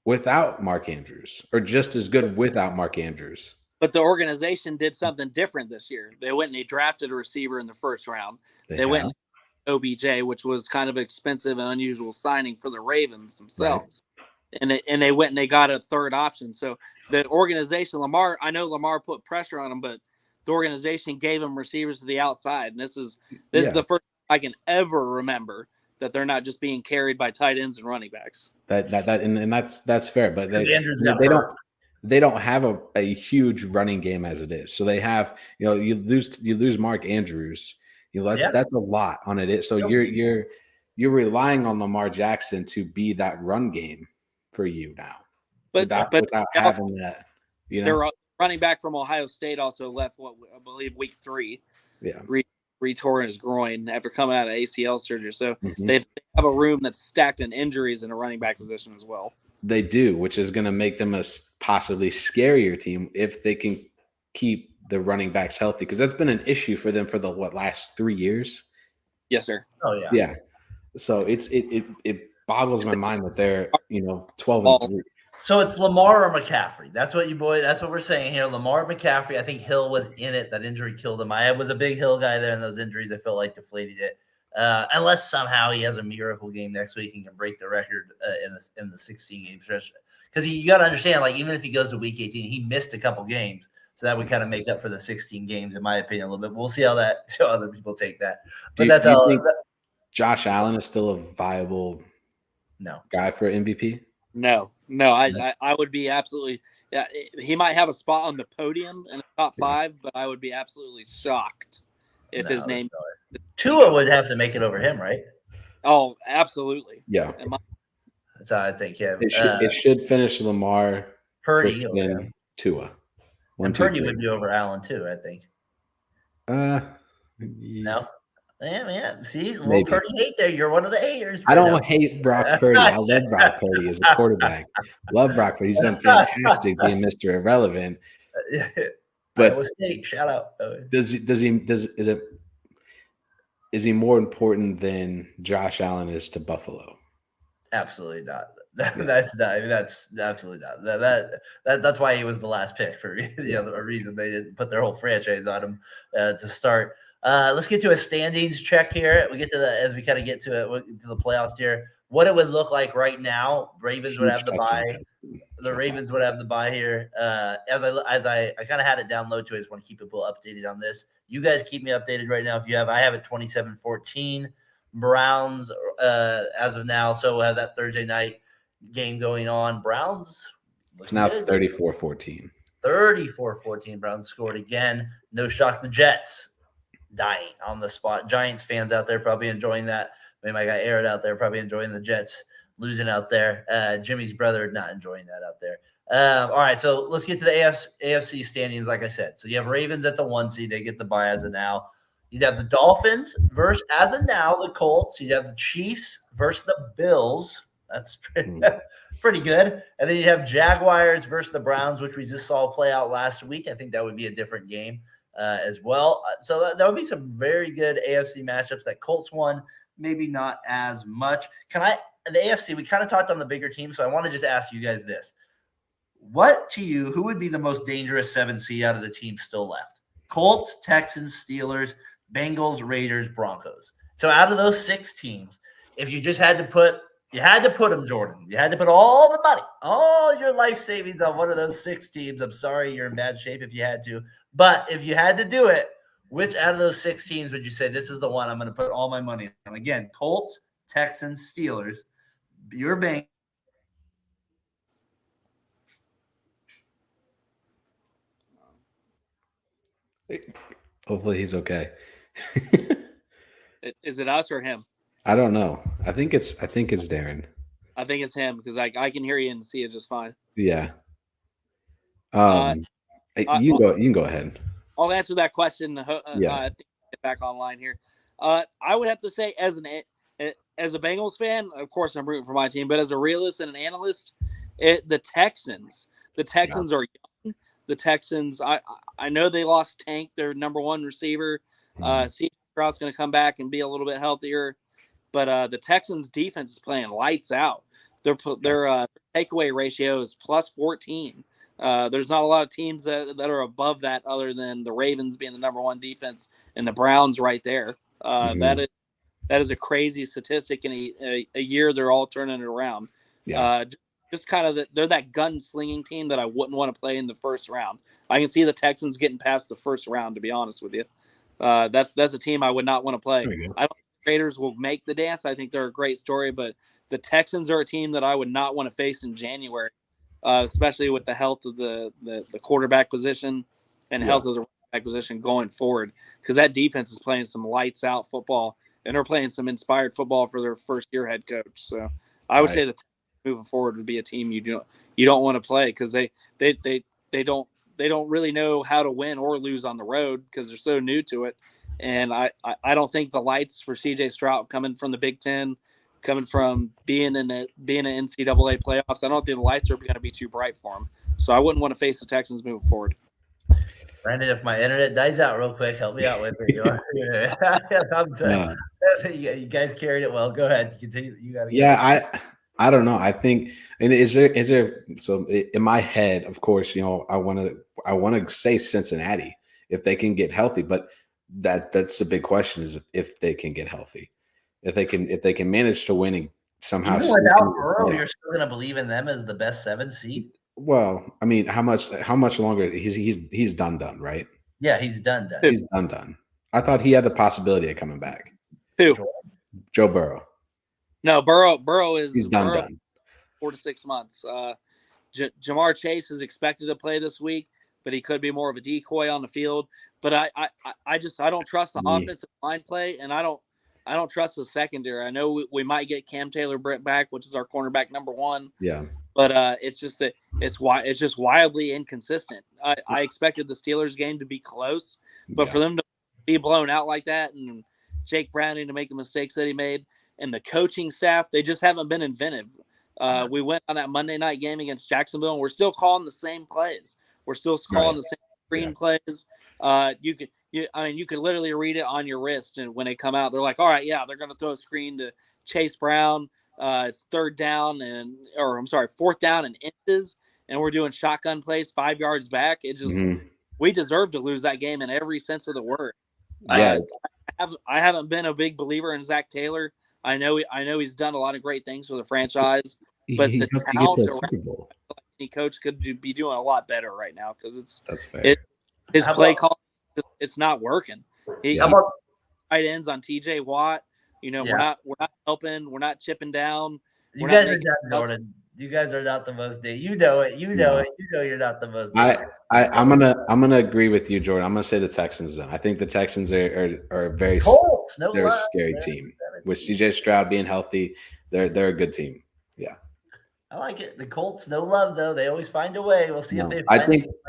without Mark Andrews, or just as good without Mark Andrews. But the organization did something different this year. They went and they drafted a receiver in the first round. They went and OBJ, which was kind of expensive and unusual signing for the Ravens themselves. Right. And they went and they got a third option. So the organization, I know Lamar put pressure on him, but the organization gave him receivers to the outside. And this is the first I can ever remember that they're not just being carried by tight ends and running backs. And that's fair, but they don't have a huge running game as it is. So they have, you lose Mark Andrews, that's a lot on it. So you're relying on Lamar Jackson to be that run game for you now, but without having that, Their running back from Ohio State also left I believe week 3. Yeah. Retore his groin after coming out of ACL surgery. So they have a room that's stacked in injuries in a running back position as well. They do, which is going to make them a possibly scarier team if they can keep the running backs healthy, because that's been an issue for them for the last 3 years. Yes, sir. Oh yeah. Yeah. So it boggles my mind that they're 12-3. So it's Lamar or McCaffrey. That's what we're saying here. Lamar or McCaffrey. I think Hill was in it. That injury killed him. I was a big Hill guy there, and those injuries I felt like deflated it. Unless somehow he has a miracle game next week and can break the record in the 16-game stretch. Because you got to understand, like, even if he goes to week 18, he missed a couple games, so that would kind of make up for the 16 games, in my opinion, a little bit. We'll see how other people take that. But that's how. Think Josh Allen is still a viable guy for MVP? No, I would be absolutely. Yeah, he might have a spot on the podium in the top 5, but I would be absolutely shocked if his name. Tua would have to make it over him, right? Oh, absolutely. Yeah, that's how I think. Yeah, it should finish Lamar, Purdy, Christian, Tua. Purdy would be over Allen too, I think. No. Yeah. See, a little Purdy hate there. You're one of the haters. I don't hate Brock Purdy. I love Brock Purdy as a quarterback. Love Brock Purdy. He's done fantastic being Mr. Irrelevant. But Iowa State, shout out. Is he more important than Josh Allen is to Buffalo? Absolutely not. That's absolutely not. That's why he was the last pick for a reason they didn't put their whole franchise on him to start. Let's get to a standings check here. We get to as we kind of get to the playoffs here. What it would look like right now. Ravens would have the bye. The Ravens would have the bye here. As I kind of had it down low too. I just want to keep people updated on this. You guys keep me updated right now. If you have, I have it 27-14. Browns as of now. So we'll have that Thursday night game going on. Browns. It's now 34-14. 34-14. Browns scored again. No shock. The Jets dying on the spot. Giants fans out there probably enjoying that. Maybe my guy Aaron out there probably enjoying the Jets losing out there. Jimmy's brother not enjoying that out there. All right, so let's get to the AFC standings. Like I said, so you have Ravens at the 1 seed. They get the bye as of now. You'd have the Dolphins versus, as of now, the Colts. You'd have the Chiefs versus the Bills. That's pretty good. And then you have Jaguars versus the Browns, which we just saw play out last week. I think that would be a different game as well. So that would be some very good AFC matchups. That Colts one, maybe not as much. The AFC, we kind of talked on the bigger team, so I want to just ask you guys this. What to you, who would be the most dangerous 7 seed out of the teams still left? Colts, Texans, Steelers, Bengals, Raiders, Broncos. So out of those 6 teams, if you just had to put them, Jordan. You had to put all the money, all your life savings on one of those 6 teams. I'm sorry you're in bad shape if you had to. But if you had to do it, which out of those 6 teams would you say this is the one I'm going to put all my money on? Again, Colts, Texans, Steelers, your Bengals. Hopefully he's okay. Is it us or him? I don't know. I think it's Daren. I think it's him because I can hear you and see it just fine. Yeah. You You can go ahead. I'll answer that question. Yeah. I think get back online here. I would have to say, as a Bengals fan, of course I'm rooting for my team, but as a realist and an analyst, the Texans are young. The Texans, I know they lost Tank, their number one receiver. C.J. Stroud's going to come back and be a little bit healthier, but the Texans defense is playing lights out. Their takeaway ratio is plus 14. There's not a lot of teams that are above that other than the Ravens being the number one defense and the Browns right there. That is a crazy statistic in a year they're all turning it around. Yeah. Just kind of they're that gunslinging team that I wouldn't want to play in the first round. I can see the Texans getting past the first round, to be honest with you. That's a team I would not want to play. I don't think the Raiders will make the dance. I think they're a great story, but the Texans are a team that I would not want to face in January. Especially with the health of the quarterback position and health of the running back position going forward, because that defense is playing some lights out football and they're playing some inspired football for their first year head coach. So I would say that moving forward would be a team you don't want to play because they don't really know how to win or lose on the road because they're so new to it. And I don't think the lights for C.J. Stroud coming from the Big Ten, coming from being an NCAA playoffs, I don't think the lights are going to be too bright for him. So I wouldn't want to face the Texans moving forward. Brandon, if my internet dies out real quick, help me out with it. I'm sorry. You guys carried it well. Go ahead. Continue. You got to. Yeah, I don't know. I think, and is there? So in my head, of course, I want to say Cincinnati if they can get healthy, but that's the big question is if they can get healthy. If they can manage to win somehow. Even without Burrow, you're still going to believe in them as the best 7 seed? Well, I mean, how much longer? He's done, right? Yeah, he's done. He's done. I thought he had the possibility of coming back. Who? Joe Burrow. No, Burrow is he's done. 4 to 6 months. Jamar Chase is expected to play this week, but he could be more of a decoy on the field. But I don't trust the offensive line play, and I don't trust the secondary. I know we might get Cam Taylor-Britt back, which is our cornerback number 1. Yeah. But it's just that it's just wildly inconsistent. I expected the Steelers game to be close, but for them to be blown out like that and Jake Browning to make the mistakes that he made and the coaching staff, they just haven't been inventive. We went on that Monday night game against Jacksonville, and we're still calling the same plays. We're still calling the same screen plays. You could literally read it on your wrist, and when they come out, they're like, all right, they're going to throw a screen to Chase Brown. It's 4th down and inches, and we're doing shotgun plays 5 yards back. It just we deserve to lose that game in every sense of the word. Yeah. I haven't been a big believer in Zach Taylor. I know he's done a lot of great things for the franchise, but the talent around any coach could be doing a lot better right now because his play call, it's not working. He tight ends on TJ Watt. We're not helping. We're not chipping down. You guys are done, Jordan. You guys are not the most. You know it. You know you're not the most. I'm gonna agree with you, Jordan. I'm gonna say the Texans. Then I think the Texans are a very Colts. They're a scary team. With CJ Stroud being healthy, they're a good team. Yeah. I like it. The Colts, no love though. They always find a way. We'll see if they. I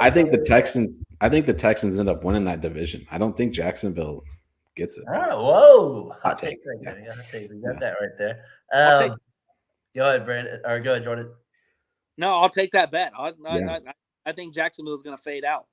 think the Texans. I think the Texans end up winning that division. I don't think Jacksonville gets it. Oh, whoa! Hot take. We got that right there. Go ahead, Brandon. Or go ahead, Jordan. No, I'll take that bet. I think Jacksonville is going to fade out.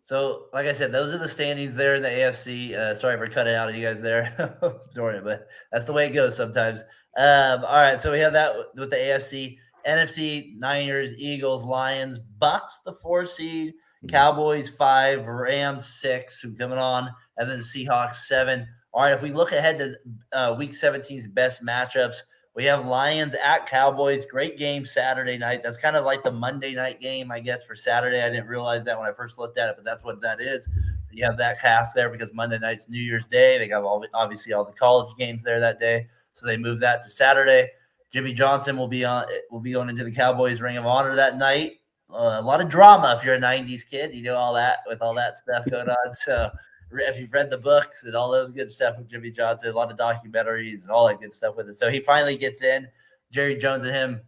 So, like I said, those are the standings there in the AFC. Sorry for cutting out of you guys there, Jordan, but that's the way it goes sometimes. All right, so we have that with the AFC. NFC, Niners, Eagles, Lions, Bucks, the 4 seed, Cowboys 5, Rams 6, who coming on, and then Seahawks 7. All right, if we look ahead to Week 17's best matchups, we have Lions at Cowboys. Great game Saturday night. That's kind of like the Monday night game, I guess, for Saturday. I didn't realize that when I first looked at it, but that's what that is. So you have that cast there because Monday night's New Year's Day. They got obviously all the college games there that day, so they moved that to Saturday. Jimmy Johnson will be going into the Cowboys Ring of Honor that night. A lot of drama if you're a 90s kid. You know all that with all that stuff going on. So if you've read the books and all those good stuff with Jimmy Johnson, a lot of documentaries and all that good stuff with it. So he finally gets in. Jerry Jones and him,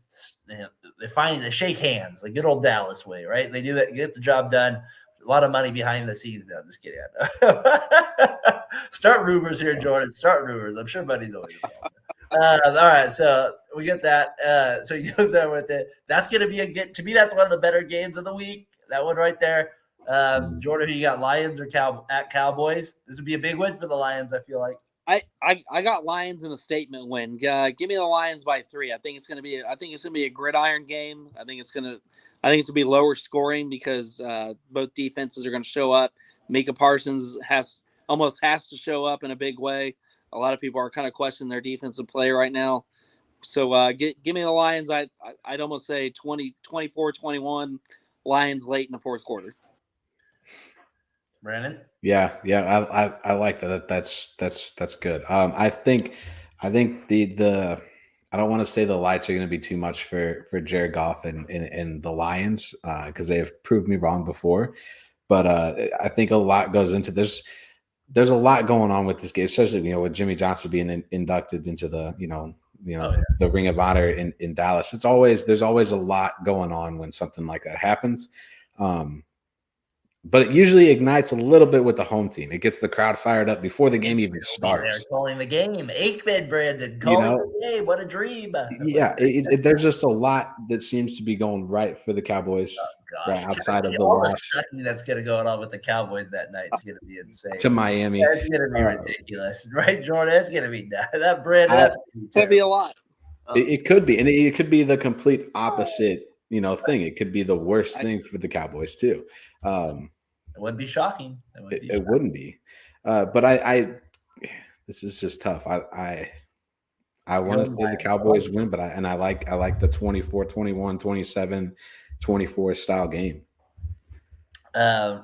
they shake hands, like good old Dallas way, right? They do that, get the job done. A lot of money behind the scenes. No, I'm just kidding. Start rumors here, Jordan. Start rumors. I'm sure Buddy's always all right, so we get that. So he goes there with it. That's going to be to me, that's one of the better games of the week. That one right there. Jordan, who you got, Lions or at Cowboys? This would be a big win for the Lions, I feel like. I got Lions in a statement win. Give me the Lions by 3. I think it's gonna be a gridiron game. I think it's gonna be lower scoring because both defenses are gonna show up. Micah Parsons has to show up in a big way. A lot of people are kind of questioning their defensive play right now. So give me the Lions. I'd almost say 24-21 Lions late in the fourth quarter. Brandon? Yeah, I like that. That's good. I think the I don't want to say the lights are going to be too much for Jared Goff and the Lions because they have proved me wrong before. But I think a lot goes into there's a lot going on with this game, especially with Jimmy Johnson being inducted into the the Ring of Honor in Dallas. There's always a lot going on when something like that happens. But it usually ignites a little bit with the home team. It gets the crowd fired up before the game even starts. They're calling the game. Aikman, Brandon, calling the game. What a dream. Yeah, there's just a lot that seems to be going right for the Cowboys. Right outside of the loss. That's going to go on with the Cowboys that night is going to be insane. To Miami. That's going to be ridiculous. Right, Jordan? It's going to be that, Brandon. That's going to be a lot. It could be. And it could be the complete opposite thing. It could be the worst thing for the Cowboys too. It wouldn't be shocking. It wouldn't be. But I this is just tough. I want to say the Cowboys win, but I like the 24-21, 27-24 style game.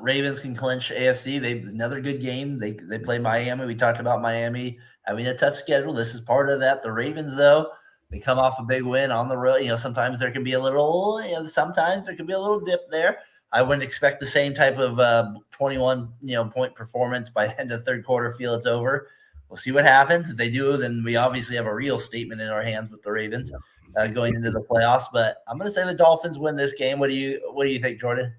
Ravens can clinch AFC. Another good game. They play Miami. We talked about Miami having a tough schedule. This is part of that. The Ravens, though, they come off a big win on the road. Sometimes there can be a little. Sometimes there can be a little dip there. I wouldn't expect the same type of 21 point performance by the end of the third quarter. Feel it's over. We'll see what happens. If they do, then we obviously have a real statement in our hands with the Ravens going into the playoffs. But I'm going to say the Dolphins win this game. What do you think, Jordan?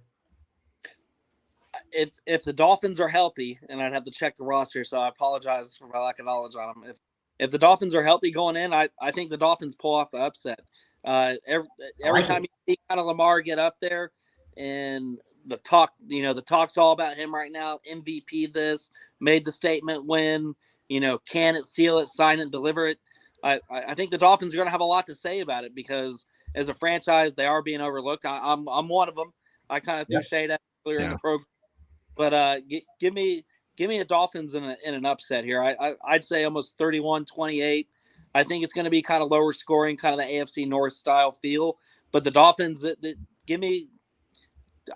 If the Dolphins are healthy, and I'd have to check the roster, so I apologize for my lack of knowledge on them. If the Dolphins are healthy going in, I think the Dolphins pull off the upset. Every time you see kind of Lamar get up there, and the talk's all about him right now. MVP this, made the statement win. Can it, seal it, sign it, deliver it? I think the Dolphins are going to have a lot to say about it because as a franchise, they are being overlooked. I'm one of them. I kind of threw shade at earlier in the program, but give me a Dolphins in an upset here. I'd say almost 31-28. I think it's going to be kind of lower scoring, kind of the AFC North style feel. But the Dolphins, give me.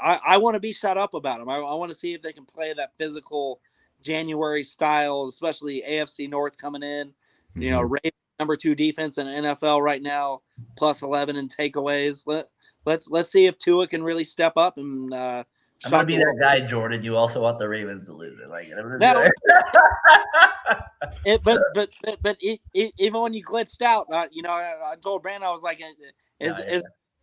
I want to be shut up about them. I want to see if they can play that physical January style, especially AFC North coming in. Ravens number 2 defense in NFL right now, plus 11 in takeaways. Let's see if Tua can really step up and. I'm gonna be that guy, Jordan. You also want the Ravens to lose it, but even when you glitched out, I told Brandon, I was like, as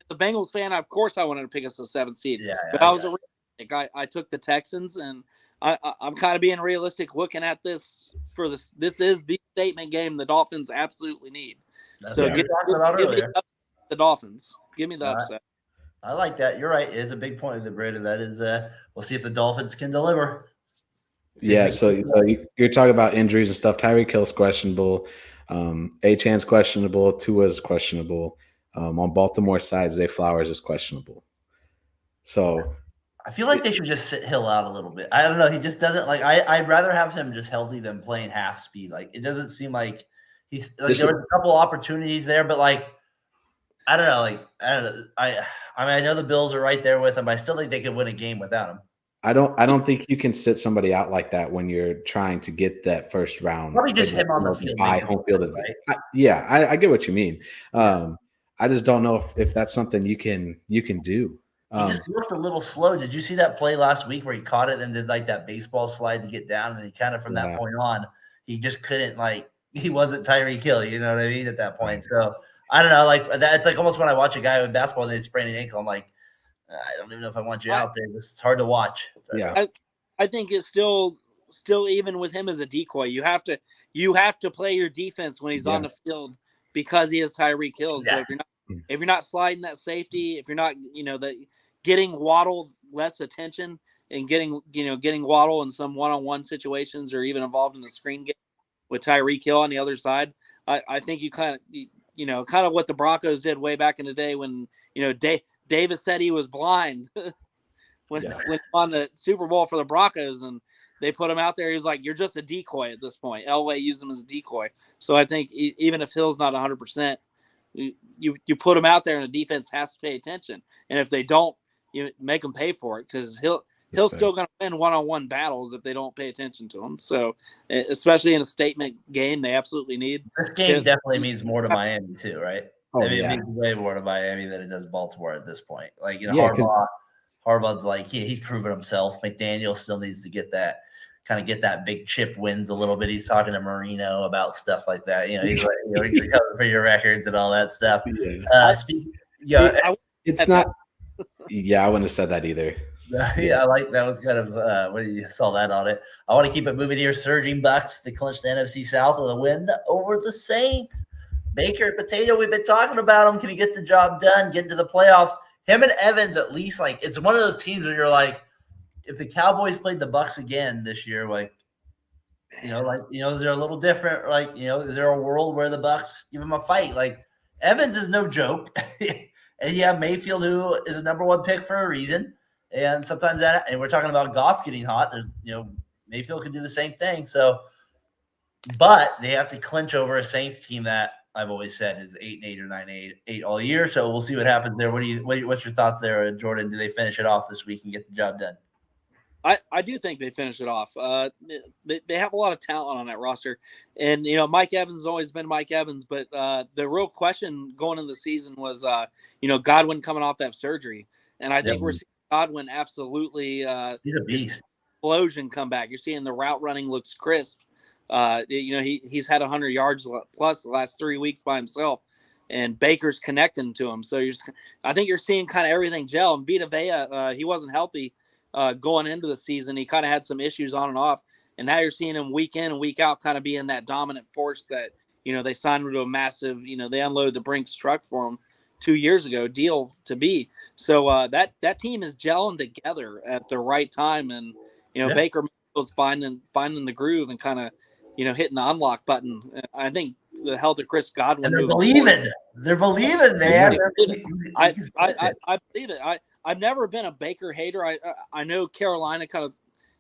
the Bengals fan, of course I wanted to pick us the 7th seed. But I was a realistic. I took the Texans, and I'm kind of being realistic looking at this for this. This is the statement game the Dolphins absolutely need. So give me the Dolphins. Give me the upset. I like that. You're right. It is a big point of the Brandon. That is, we'll see if the Dolphins can deliver. So you're talking about injuries and stuff. Tyreek Hill's questionable. Achan's questionable. Tua's questionable. On Baltimore side, Zay Flowers is questionable. So I feel like they should just sit Hill out a little bit. I don't know. He just doesn't I'd rather have him just healthy than playing half speed. It doesn't seem like he's there was a couple opportunities there, but I don't know. I know the Bills are right there with him. But I still think they could win a game without him. I don't think you can sit somebody out like that when you're trying to get that first round. Probably just him on the field. Home field advantage. I get what you mean. I just don't know if that's something you can do. He just looked a little slow. Did you see that play last week where he caught it and did like that baseball slide to get down? And he kind of from that point on, he just couldn't he wasn't Tyreek Hill. You know what I mean? At that point. So I don't know. Like that, it's like almost when I watch a guy with basketball and they sprain an ankle, I'm like, I don't even know if I want you out there. This is hard to watch. Yeah. I think it's still even with him as a decoy. You have to play your defense when he's on the field because he is Tyreek Hill. So if you're not sliding that safety, if you're not, getting Waddle less attention and getting Waddle in some one-on-one situations or even involved in the screen game with Tyreek Hill on the other side, I think you kind of what the Broncos did way back in the day when, Davis said he was blind when on the Super Bowl for the Broncos and they put him out there. He's like, you're just a decoy at this point. Elway used him as a decoy. So I think even if Hill's not 100%, you put him out there and the defense has to pay attention. And if they don't, you make them pay for it because Hill's still going to win one-on-one battles if they don't pay attention to him. So especially in a statement game, they absolutely need. This game definitely means more to Miami too, right? It means way more to Miami than it does Baltimore at this point. Like, Harbaugh's like, he's proven himself. McDaniel still needs to get that big chip wins a little bit. He's talking to Marino about stuff like that. He's like, you're covered for your records and all that stuff. It's not. Yeah, I wouldn't have said that either. Yeah, I like that was kind of when you saw that on it. I want to keep it moving here. Surging Bucks, they clinched the NFC South with a win over the Saints. Baker Potato, we've been talking about him. Can he get the job done? Get into the playoffs? Him and Evans, at least, it's one of those teams where you're like, if the Cowboys played the Bucks again this year, is there a little different? Is there a world where the Bucks give him a fight? Like, Evans is no joke. And Mayfield, who is a number one pick for a reason. And sometimes and we're talking about Goff getting hot. Mayfield could do the same thing. So, but they have to clinch over a Saints team that I've always said is 8-8 or 9-8 all year. So we'll see what happens there. What's your thoughts there, Jordan? Do they finish it off this week and get the job done? I do think they finish it off. They have a lot of talent on that roster. And, Mike Evans has always been Mike Evans. But the real question going into the season was, Godwin coming off that surgery. And I think we're seeing Godwin absolutely he's a beast. Explosion come back. You're seeing the route running looks crisp. He's had 100 yards plus the last 3 weeks by himself. And Baker's connecting to him. So I think you're seeing kind of everything gel. And Vita Vea, he wasn't healthy going into the season. He kind of had some issues on and off. And now you're seeing him week in and week out kind of being that dominant force that, they signed him to a massive, they unloaded the Brinks truck for him 2 years ago deal to be. So that team is gelling together at the right time. And, Baker was finding the groove and kind of, hitting the unlock button. I think the health of Chris Godwin. And they're believing. They're believing, man. I believe it. I've never been a Baker hater. I know Carolina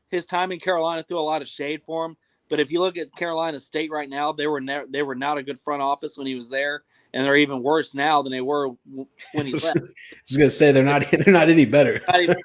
his time in Carolina threw a lot of shade for him. But if you look at Carolina State right now, they were not a good front office when he was there, and they're even worse now than they were when he left. I was going to say they're not any better. Not even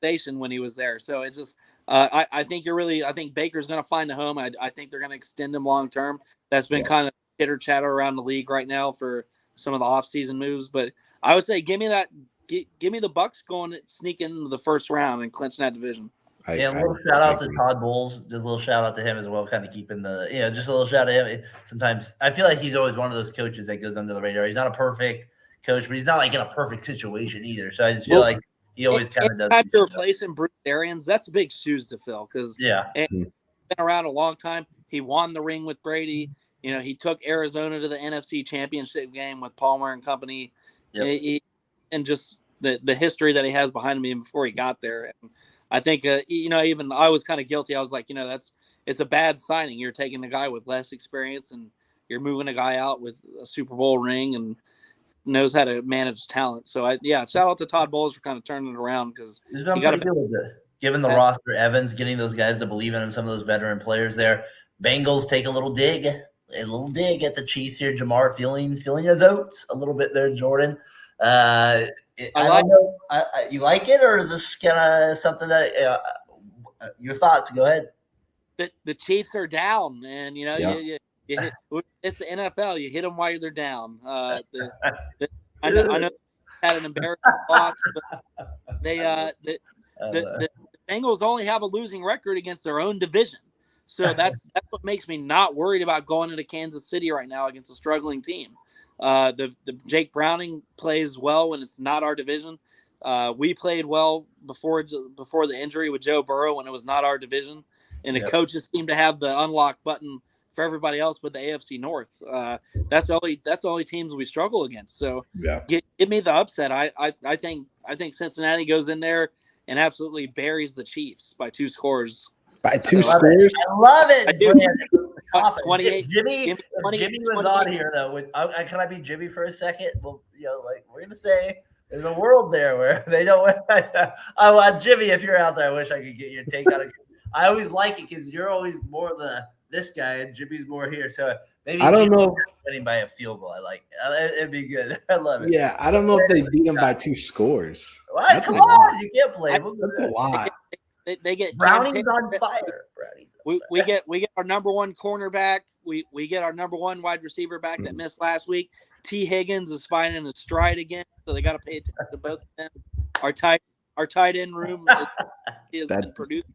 conversation when he was there. So it's just I think Baker's going to find a home. I think they're going to extend him long term. That's been kind of chitter chatter around the league right now for some of the offseason moves. But I would say give me the Bucks sneaking into the first round and clinching that division. A little shout out to Todd Bowles. Just a little shout out to him as well, kind of keeping just a little shout out to him. Sometimes I feel like he's always one of those coaches that goes under the radar. He's not a perfect coach, but he's not in a perfect situation either. So I just feel like he always kind of does. Time to replacing Bruce Arians, that's big shoes to fill because he's been around a long time. He won the ring with Brady. He took Arizona to the NFC Championship game with Palmer and company. Yep. And just the history that he has behind him even before he got there. And I think, even I was kind of guilty. I was like, it's a bad signing. You're taking a guy with less experience and you're moving a guy out with a Super Bowl ring and knows how to manage talent. So shout out to Todd Bowles for kind of turning it around because he got given the roster, Evans, getting those guys to believe in him, some of those veteran players there. Bengals take a little dig at the Chiefs here. Jamar feeling his oats a little bit there, Jordan. I don't know. You like it, or is this kind of something that your thoughts? Go ahead. The Chiefs are down, and you hit, it's the NFL. You hit them while they're down. I know had an embarrassing loss, but the Bengals only have a losing record against their own division. So that's what makes me not worried about going into Kansas City right now against a struggling team. The Jake Browning plays well when it's not our division. We played well before the injury with Joe Burrow when it was not our division, and the coaches seem to have the unlock button for everybody else but the AFC North. That's the only teams we struggle against. So give me the upset. I think Cincinnati goes in there and absolutely buries the Chiefs by 2 scores. By 2 scores? I love it. 28. Jimmy was on here though. Can I be Jimmy for a second? Well, we're gonna say there's a world there where they don't. I want Jimmy. If you're out there, I wish I could get your take on it. I always like it because you're always more this guy, and Jimmy's more here. So maybe I don't know. Winning by a field goal, I like it. It'd be good. I love it. Yeah, I don't know if they beat him by 2 scores. What? Come on, you can't play. That's a lot. They get Browning's on fire. We get our number 1 cornerback. We get our number 1 wide receiver back that missed last week. T. Higgins is finding his stride again, so they got to pay attention to both of them. Our tight end room is been produced.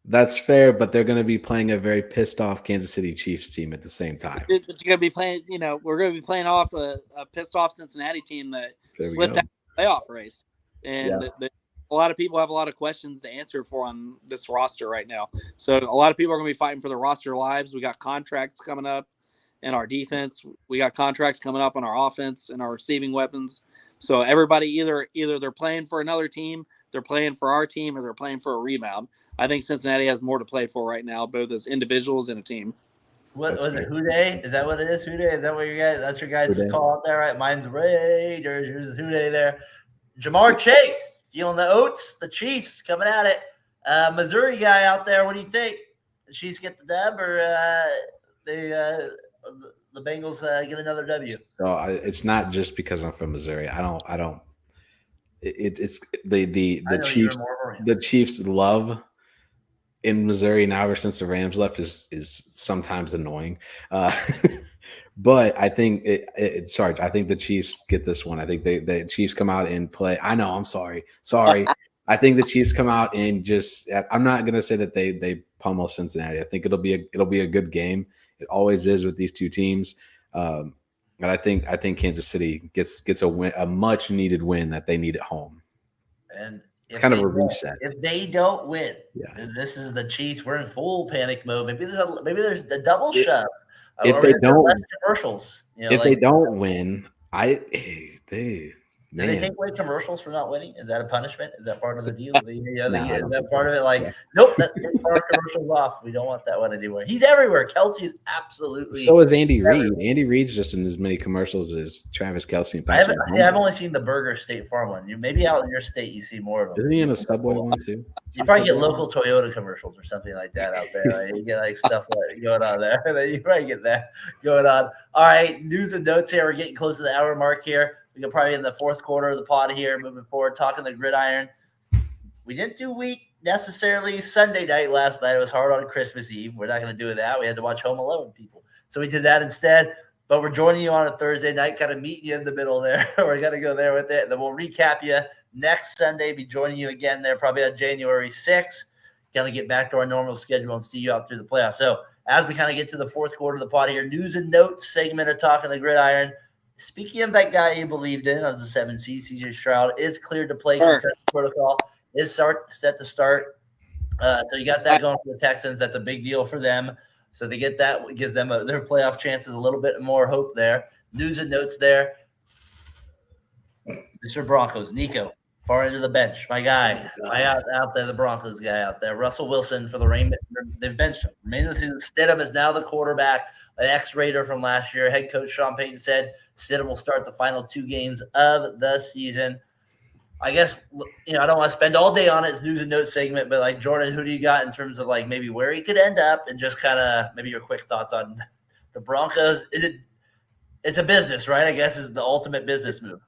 That's fair, but they're going to be playing a very pissed off Kansas City Chiefs team at the same time. But you're going to be playing. We're going to be playing off a pissed off Cincinnati team that slipped out of the playoff race, and a lot of people have a lot of questions to answer for on this roster right now. So a lot of people are going to be fighting for their roster lives. We got contracts coming up in our defense. We got contracts coming up on our offense and our receiving weapons. So everybody either they're playing for another team, they're playing for our team, or they're playing for a rebound. I think Cincinnati has more to play for right now, both as individuals and a team. What was it? Houday? Is that what it is? Houday? Is that what that's your guys' call out there, right? Mine's Raiders. Yours is Houday there. Jamar Chase. Feeling the oats, the Chiefs coming at it. Missouri guy out there, what do you think? The Chiefs get the dub, or the Bengals get another W? So it's not just because I'm from Missouri. I don't. It's the Chiefs. The Chiefs' love in Missouri now, ever since the Rams left, is sometimes annoying. But I think Sarge, I think the Chiefs get this one. I think the Chiefs come out and play. I know. I'm sorry. I think the Chiefs come out and just. I'm not gonna say that they pummel Cincinnati. I think it'll be a good game. It always is with these two teams. But I think Kansas City gets a win, a much needed win that they need at home. And kind of a reset. If they don't win, then this is the Chiefs. We're in full panic mode. Maybe there's a double shove. If they don't, less commercials. If they don't win, Do they take away commercials for not winning? Is that a punishment? Is that part of the deal? Is that part of it? Nope, that's our commercials off. We don't want that one anymore. He's everywhere. Kelsey's absolutely. So is Andy Reid. Andy Reid's just in as many commercials as Travis Kelce and Patrick. I've only seen the Burger State Farm one. Maybe out in your state you see more of them. Isn't he in a Subway one too? You probably get local Toyota commercials or something like that out there. You get stuff going on there. You probably get that going on. All right, news and notes here. We're getting close to the hour mark here. We can probably in the fourth quarter of the pod here, moving forward, talking the gridiron. We didn't do week necessarily Sunday night last night. It was hard on Christmas Eve. We're not going to do that. We had to watch Home Alone, people. So we did that instead. But we're joining you on a Thursday night, kind of meeting you in the middle there. We're going to go there with it. And then we'll recap you next Sunday, be joining you again there probably on January 6th. Going to get back to our normal schedule and see you out through the playoffs. So as we kind of get to the fourth quarter of the pod here, news and notes segment of Talking the Gridiron. Speaking of that guy you believed in as the 7 seed, CJ Stroud is cleared to play. Protocol is set to start. So you got that going for the Texans. That's a big deal for them. So they get that. It gives them their playoff chances a little bit more hope there. News and notes there. Mr. Broncos, Nico, far into the bench. My guy, out there, the Broncos guy out there. Russell Wilson for the Rain. They've benched him. Stidham is now the quarterback, an ex-Raider from last year. Head coach Sean Payton said Stidham will start the final 2 games of the season. I guess, I don't want to spend all day on it. It's news and notes segment, but Jordan, who do you got in terms of maybe where he could end up and just kind of maybe your quick thoughts on the Broncos? It's a business, right? I guess is the ultimate business move.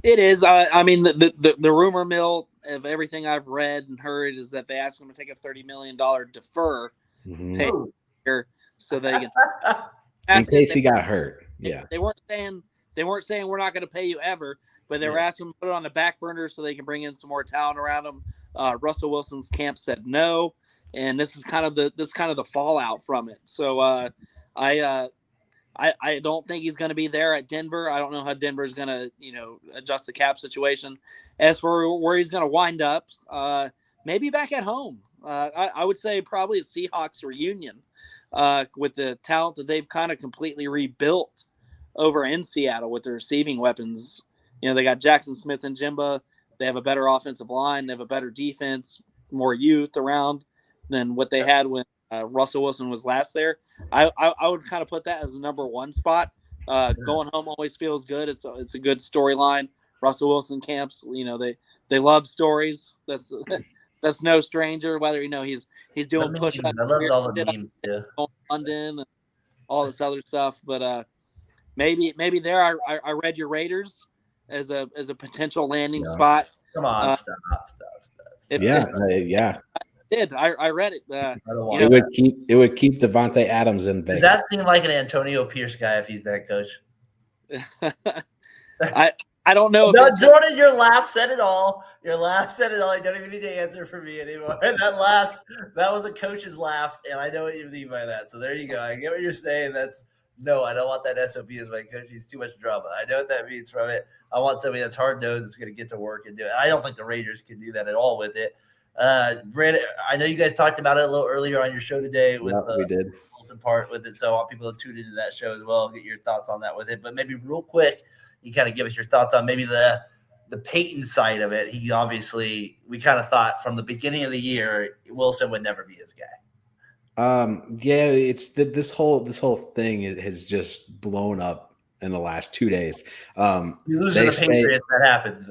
It is. I mean, the rumor mill of everything I've read and heard is that they asked him to take a $30 million defer pay here so they can. In case he got hurt. Yeah. They weren't saying they weren't saying we're not going to pay you ever, but they were asking him to put it on the back burner so they can bring in some more talent around him. Russell Wilson's camp said no, and this is kind of the fallout from it. So I don't think he's going to be there at Denver. I don't know how Denver is going to adjust the cap situation. As for where he's going to wind up, maybe back at home. I would say probably a Seahawks reunion with the talent that they've kind of completely rebuilt over in Seattle with their receiving weapons. They got Jackson Smith and Jimba. They have a better offensive line. They have a better defense, more youth around than what they had when Russell Wilson was last there. I would kind of put that as the number one spot. Going home always feels good. It's a good storyline. Russell Wilson camps, they love stories. That's no stranger. Whether he's doing push-ups. I loved all the memes too. London and all this other stuff, but maybe there. I read your Raiders as a potential landing spot. Come on, stop. Yeah. I read it. It would keep Devontae Adams in Vegas. Does that seem like an Antonio Pierce guy if he's that coach? I don't know. No, Jordan, your laugh said it all. I don't even need to answer for me anymore. That was a coach's laugh, and I know what you mean by that. So there you go. I get what you're saying. No, I don't want that SOB as my coach. He's too much drama. I know what that means from it. I want somebody that's hard-nosed, that's going to get to work and do it. I don't think the Raiders can do that at all with it. Brandon, I know you guys talked about it a little earlier on your show today with we did. Wilson part with it. So I want people to tune into that show as well, get your thoughts on that with it. But maybe real quick, you kind of give us your thoughts on maybe the Peyton side of it. He obviously, we kind of thought from the beginning of the year, Wilson would never be his guy. It's this whole thing has just blown up in the last 2 days. You lose to the Patriots, that happens.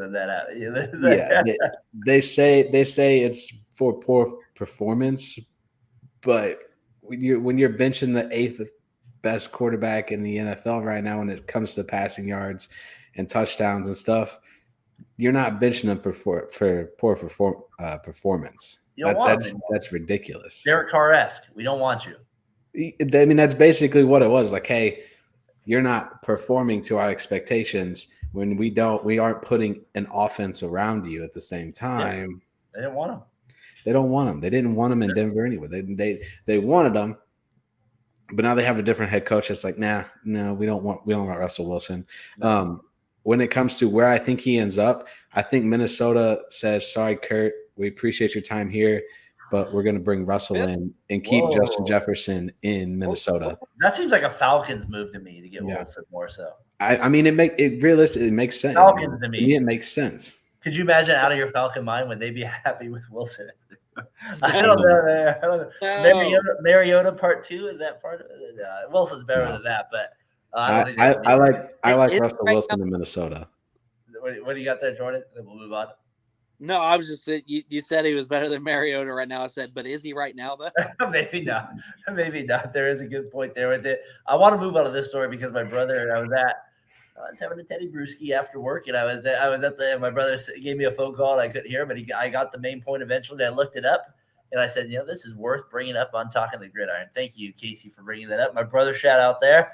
They say it's for poor performance, but when you're benching the 8th best quarterback in the NFL right now when it comes to passing yards and touchdowns and stuff, you're not benching them for poor performance. That's ridiculous. Derek Carr-esque. We don't want you. I mean, that's basically what it was. Like, hey, you're not performing to our expectations when we aren't putting an offense around you at the same time. Yeah, they didn't want him. They don't want him. They didn't want him in Denver anyway. They wanted him, but now they have a different head coach. It's like, no, we don't want Russell Wilson. No. When it comes to where I think he ends up, I think Minnesota says, sorry, Kurt, we appreciate your time here, but we're going to bring Russell in and keep Justin Jefferson in Minnesota. That seems like a Falcons move to me to get Wilson more so. I mean, it realistically makes sense. Falcons to me. It makes sense. Could you imagine out of your Falcon mind, would they be happy with Wilson? I don't know. No. Mariota part 2, is that part of it? Wilson's better than that, but I like Russell Wilson in Minnesota. What do you got there, Jordan? Then we'll move on. No, I was just you said he was better than Mariota right now. I said, but is he right now though? Maybe not. There is a good point there with it. I want to move on to this story because my brother, I was having a Teddy Brewski after work, and I was at my brother gave me a phone call, and I couldn't hear him, but I got the main point eventually. I looked it up, and I said, this is worth bringing up on Talkin the Gridiron. Thank you, Casey, for bringing that up. My brother, shout out there.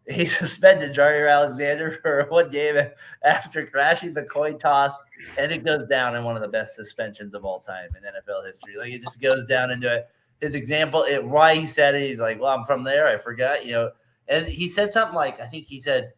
He suspended Jair Alexander for one game after crashing the coin toss, and it goes down in one of the best suspensions of all time in NFL history. Like, it just goes down into it. His example, why he said it, he's like, well, I'm from there. I forgot, And he said something like, I think he said,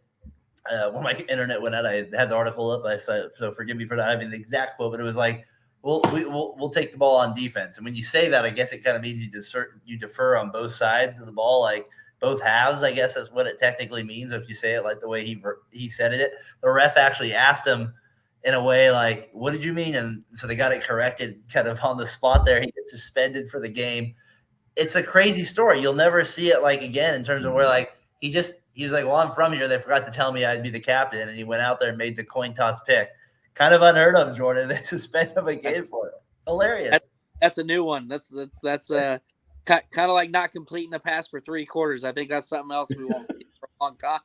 when my internet went out, I had the article up. So forgive me for not having the exact quote, but it was like, we'll take the ball on defense. And when you say that, I guess it kind of means you defer on both sides of the ball, like both halves. I guess that's what it technically means if you say it like the way he said it. The ref actually asked him in a way like, what did you mean? And so they got it corrected kind of on the spot there. He gets suspended for the game. It's a crazy story. You'll never see it like again in terms of where like he was like, well, I'm from here. They forgot to tell me I'd be the captain. And he went out there and made the coin toss pick. Kind of unheard of, Jordan. They suspend him a game for it. Hilarious. That's a new one. That's kind of like not completing a pass for 3 quarters. I think that's something else we won't see for a long time.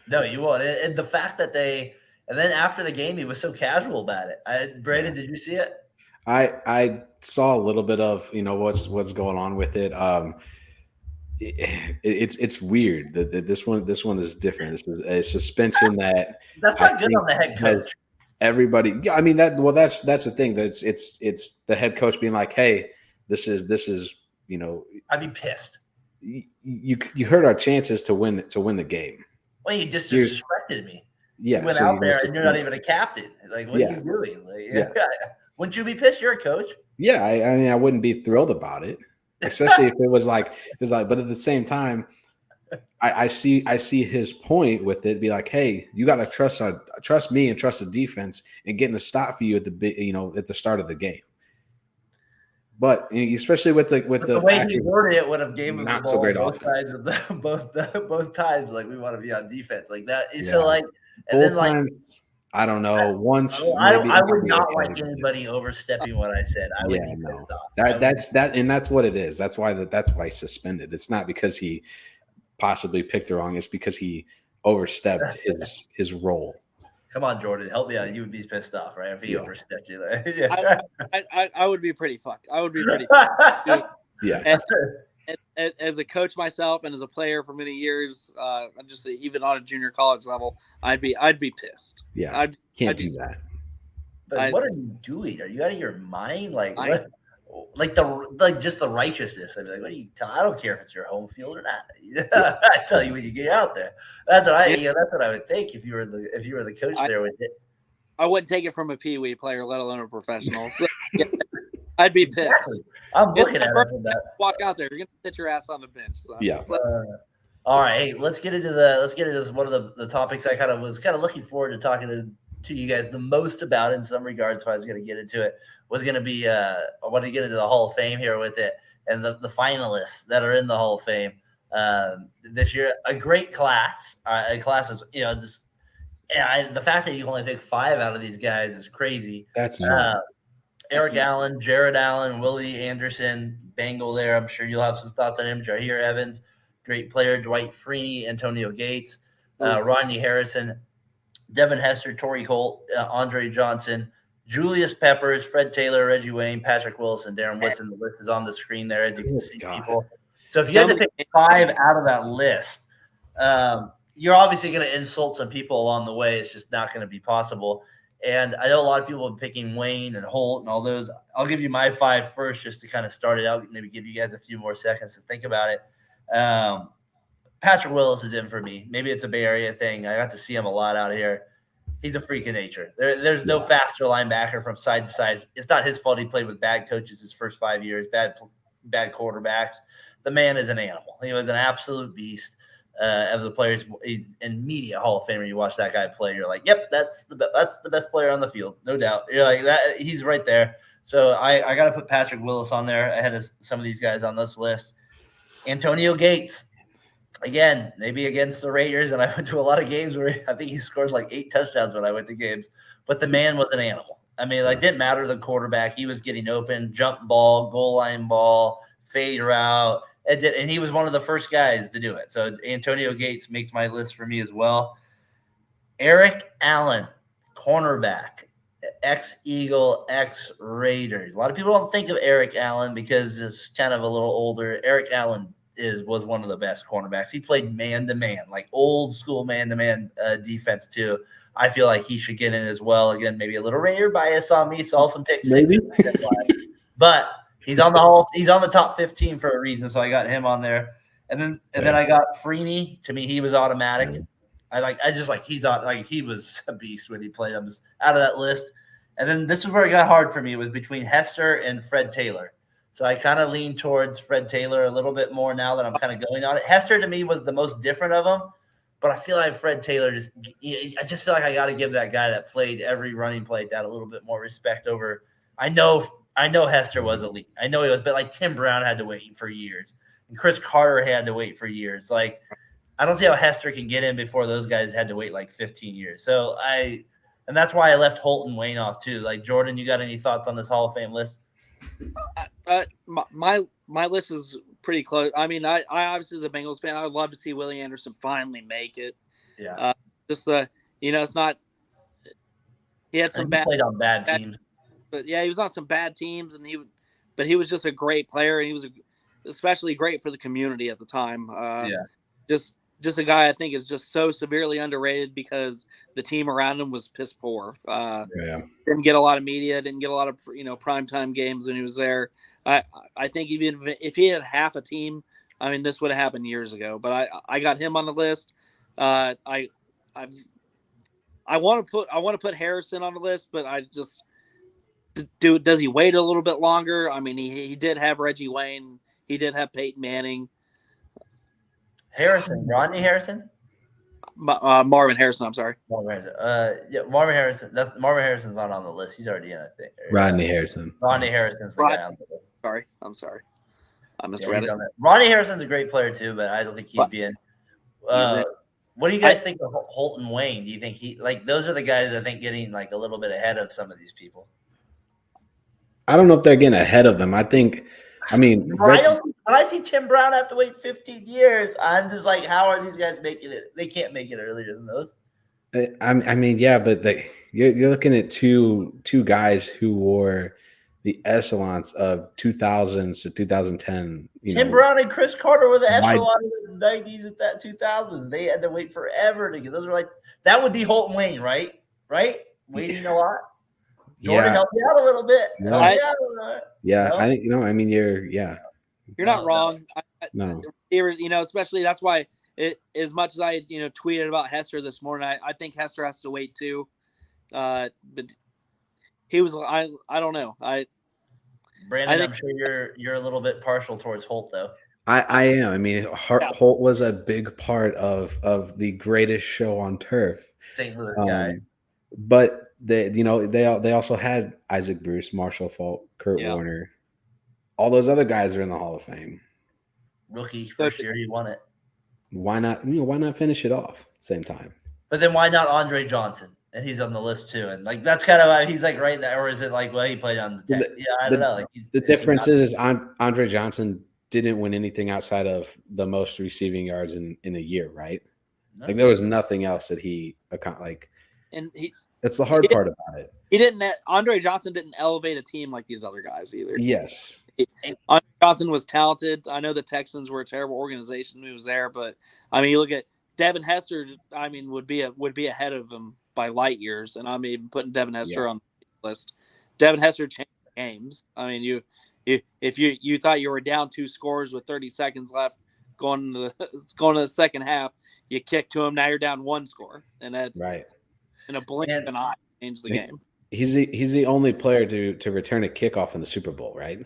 No, you won't. And the fact that and then after the game, he was so casual about it. Brandon, did you see it? I saw a little bit of, what's going on with it. it's weird that this one is different. This is a suspension that that's not good on the head coach. Everybody, yeah, I mean that's the thing. That's it's the head coach being like, hey, this is I'd be pissed. You hurt our chances to win the game. Well, you just disrespected me. Yeah, you went out there and you're not even a captain. Like, what are you doing? Like, wouldn't you be pissed? You're a coach. Yeah, I mean, I wouldn't be thrilled about it, especially if it was like. But at the same time, I see his point with it. Be like, hey, you got to trust me and trust the defense and getting a stop for you at the start of the game. But especially with the way he worded it would have gave him not the ball so great both sides of both times. Like, we want to be on defense like that. Yeah. So like, and both then like, times, I don't know. Once I would not like anybody overstepping what I said. I would be pissed off. That's what it is. That's why he's suspended. It's not because he possibly picked the wrong. It's because he overstepped his role. Come on, Jordan, help me out. You would be pissed off, right? If he overstepped you there. I would be pretty fucked. I would be pretty fucked. Yeah. And as a coach myself and as a player for many years, just even on a junior college level, I'd be pissed. Yeah. Can't do that. But what are you doing? Are you out of your mind? Like what? Just the righteousness. I'd be like, what do you tell? I don't care if it's your home field or not. I tell you when you get out there. That's what I would think if you were the coach there with it. I wouldn't take it from a peewee player, let alone a professional. So, I'd be pissed. Exactly. I'm looking at it from that. Walk out there, you're gonna sit your ass on the bench. So yeah. All right, hey, let's get into one of the topics I was looking forward to talking to you guys the most about in some regards. If I was going to get into it, was going to be I want to get into the Hall of Fame here with it and the finalists that are in the Hall of Fame this year. A great class, a class of the fact that you can only pick 5 out of these guys is crazy. That's nuts. Eric Allen, Jared Allen, Willie Anderson, Bengal there. I'm sure you'll have some thoughts on him. Jair Evans, great player. Dwight Freeney, Antonio Gates, Rodney Harrison, Devin Hester, Torrey Holt, Andre Johnson, Julius Peppers, Fred Taylor, Reggie Wayne, Patrick Wilson, Darren Woodson. The list is on the screen there, as you can see, people. So if you had to pick 5 out of that list, you're obviously going to insult some people along the way. It's just not going to be possible. And I know a lot of people are picking Wayne and Holt and all those. I'll give you my 5 first just to kind of start it out, maybe give you guys a few more seconds to think about it. Patrick Willis is in for me. Maybe it's a Bay Area thing. I got to see him a lot out here. He's a freak of nature. There's no faster linebacker from side to side. It's not his fault he played with bad coaches his first 5 years, bad quarterbacks. The man is an animal. He was an absolute beast. As a player, he's immediate Hall of Famer. You watch that guy play, you're like, yep, that's the best player on the field, no doubt. You're like that. He's right there. So I got to put Patrick Willis on there ahead of some of these guys on this list. Antonio Gates, again, maybe against the Raiders, and I went to a lot of games where I think he scores like 8 touchdowns when I went to games. But the man was an animal. I mean, like, didn't matter the quarterback. He was getting open, jump ball, goal line ball, fade route. And he was one of the first guys to do it. So Antonio Gates makes my list for me as well. Eric Allen, cornerback, ex-Eagle, ex-Raider. A lot of people don't think of Eric Allen because it's kind of a little older. Eric Allen was one of the best cornerbacks. He played man-to-man, like old school man-to-man defense too. I feel like he should get in as well. Again, maybe a little Raider bias on me. Saw some picks. Maybe. But he's on the top 15 for a reason, so I got him on there. And then I got Freeney. To me, he was automatic. He was a beast when he played. I'm just out of that list. And then this is where it got hard for me. It was between Hester and Fred Taylor. So I kind of lean towards Fred Taylor a little bit more now that I'm kind of going on it. Hester to me was the most different of them, but I feel like Fred Taylor I just feel like I got to give that guy that played every running play that a little bit more respect over. I know Hester was elite. I know he was, but like Tim Brown had to wait for years, and Chris Carter had to wait for years. Like, I don't see how Hester can get in before those guys had to wait like 15 years. So and that's why I left Holt and Wayne off too. Like, Jordan, you got any thoughts on this Hall of Fame list? My list is pretty close. I mean, I obviously as a Bengals fan, I would love to see Willie Anderson finally make it. Yeah. It's not. He had some played on bad teams. But yeah, he was on some bad teams, but he was just a great player, and especially great for the community at the time. Just a guy I think is just so severely underrated because the team around him was piss poor. Didn't get a lot of media, didn't get a lot of primetime games when he was there. I think even if he had half a team, I mean, this would have happened years ago. But I got him on the list. I want to put Harrison on the list, but I just does he wait a little bit longer? I mean, he did have Reggie Wayne, he did have Peyton Manning. Rodney Harrison? Marvin Harrison, I'm sorry. Marvin Harrison. Marvin Harrison. Marvin Harrison's not on the list. He's already in, I think. Rodney Harrison. Rodney Harrison's the guy on the list. I'm sorry. I misread it. Rodney Harrison's a great player too, but I don't think he'd be in. What do you guys think of Holt and Wayne? Do you think those are the guys I think getting like a little bit ahead of some of these people? I don't know if they're getting ahead of them. When I see Tim Brown have to wait 15 years, I'm just like, how are these guys making it? They can't make it earlier than those. But you're looking at two guys who were the echelons of 2000s to 2010. Tim Brown and Chris Carter were the echelon of the 90s at that 2000s. They had to wait forever to get those. Were like that would be Holt and Wayne, right? Waiting a lot. Jordan helped me out a little bit. You're not wrong. No. Especially that's why as much as I tweeted about Hester this morning, I think Hester has to wait too. But he was I don't know. Brandon, I'm sure you're a little bit partial towards Holt though. I am. I mean, Holt was a big part of the greatest show on turf. St. Louis guy. But they also had Isaac Bruce, Marshall Faulk, Kurt Warner. All those other guys are in the Hall of Fame. Rookie first year, he won it. Why not? Why not finish it off at the same time? But then why not Andre Johnson? And he's on the list too. And that's kind of he's like right there, or is it he played on the tech? I don't know. The difference is Andre Johnson didn't win anything outside of the most receiving yards in a year, right? No. There was nothing else that he and it's the hard part about it. Andre Johnson didn't elevate a team like these other guys either. Yes. Andre Johnson was talented. I know the Texans were a terrible organization when he was there, but I mean, you look at Devin Hester. I mean, would be ahead of him by light years, and I'm even putting Devin Hester on the list. Devin Hester changed games. I mean, if you thought you were down 2 scores with 30 seconds left, going to the second half, you kick to him. Now you're down 1 score, and that in a blink of an eye changed the game. He's the only player to return a kickoff in the Super Bowl, right?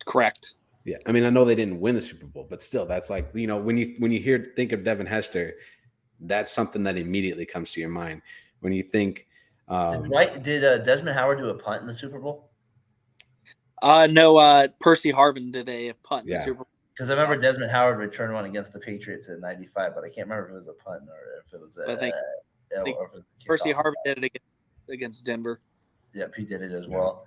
Correct. Yeah, I mean, I know they didn't win the Super Bowl, but still, that's when you think of Devin Hester, that's something that immediately comes to your mind when you think. Did Desmond Howard do a punt in the Super Bowl? No. Percy Harvin did a punt in the Super Bowl. Because I remember Desmond Howard returned one against the Patriots in '95, but I can't remember if it was a punt or if it was I think Percy Harvin did it against Denver. Yep, he did it as well.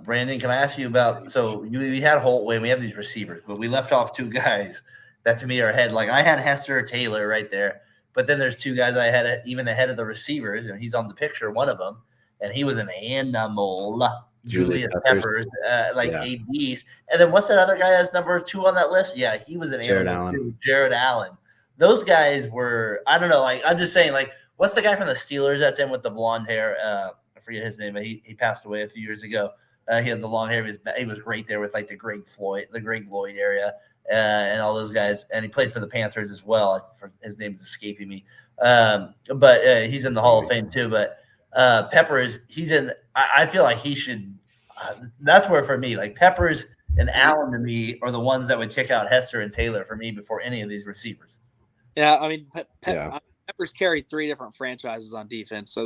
Brandon, can I ask you about? So we had Holt, Wayne, we have these receivers, but we left off 2 guys that to me are ahead. Like I had Hester or Taylor right there, but then there's 2 guys I had even ahead of the receivers, and he's on the picture, one of them, and he was an animal. Julius Peppers, a beast. And then what's that other guy that's number 2 on that list? Yeah, he was an animal too. Jared Allen. Those guys were, I don't know, I'm just saying, what's the guy from the Steelers that's in with the blonde hair? I forget his name, but he passed away a few years ago. He had the long hair. He was great there with the Greg Lloyd area, and all those guys. And he played for the Panthers as well. His name is escaping me. But he's in the Hall of Fame too. But Peppers, he's in. I feel like he should. That's where for me, Peppers and Allen to me are the ones that would kick out Hester and Taylor for me before any of these receivers. Yeah, I mean, Peppers carried 3 different franchises on defense, so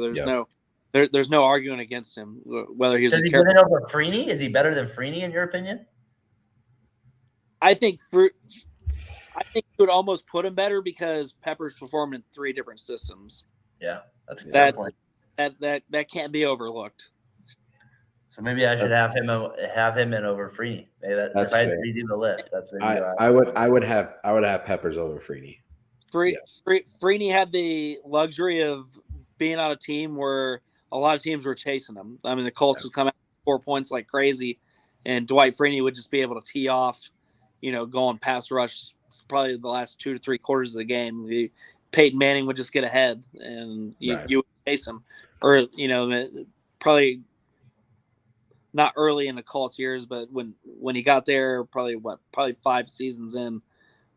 there's no arguing against him. Whether he was he better over Freeney? Is he better than Freeney in your opinion? I think he would almost put him better because Peppers performed in 3 different systems. Yeah, that's a good point. That can't be overlooked. So maybe I should have him in over Freeney. Maybe if I had to redo the list, that's maybe I would have Peppers over Freeney. Freeney had the luxury of being on a team where a lot of teams were chasing him. I mean, the Colts would come out 4 points like crazy, and Dwight Freeney would just be able to tee off going pass rush probably the last 2 to 3 quarters of the game. Peyton Manning would just get ahead, and you would chase him, or probably not early in the Colts years, but when he got there, probably 5 seasons in,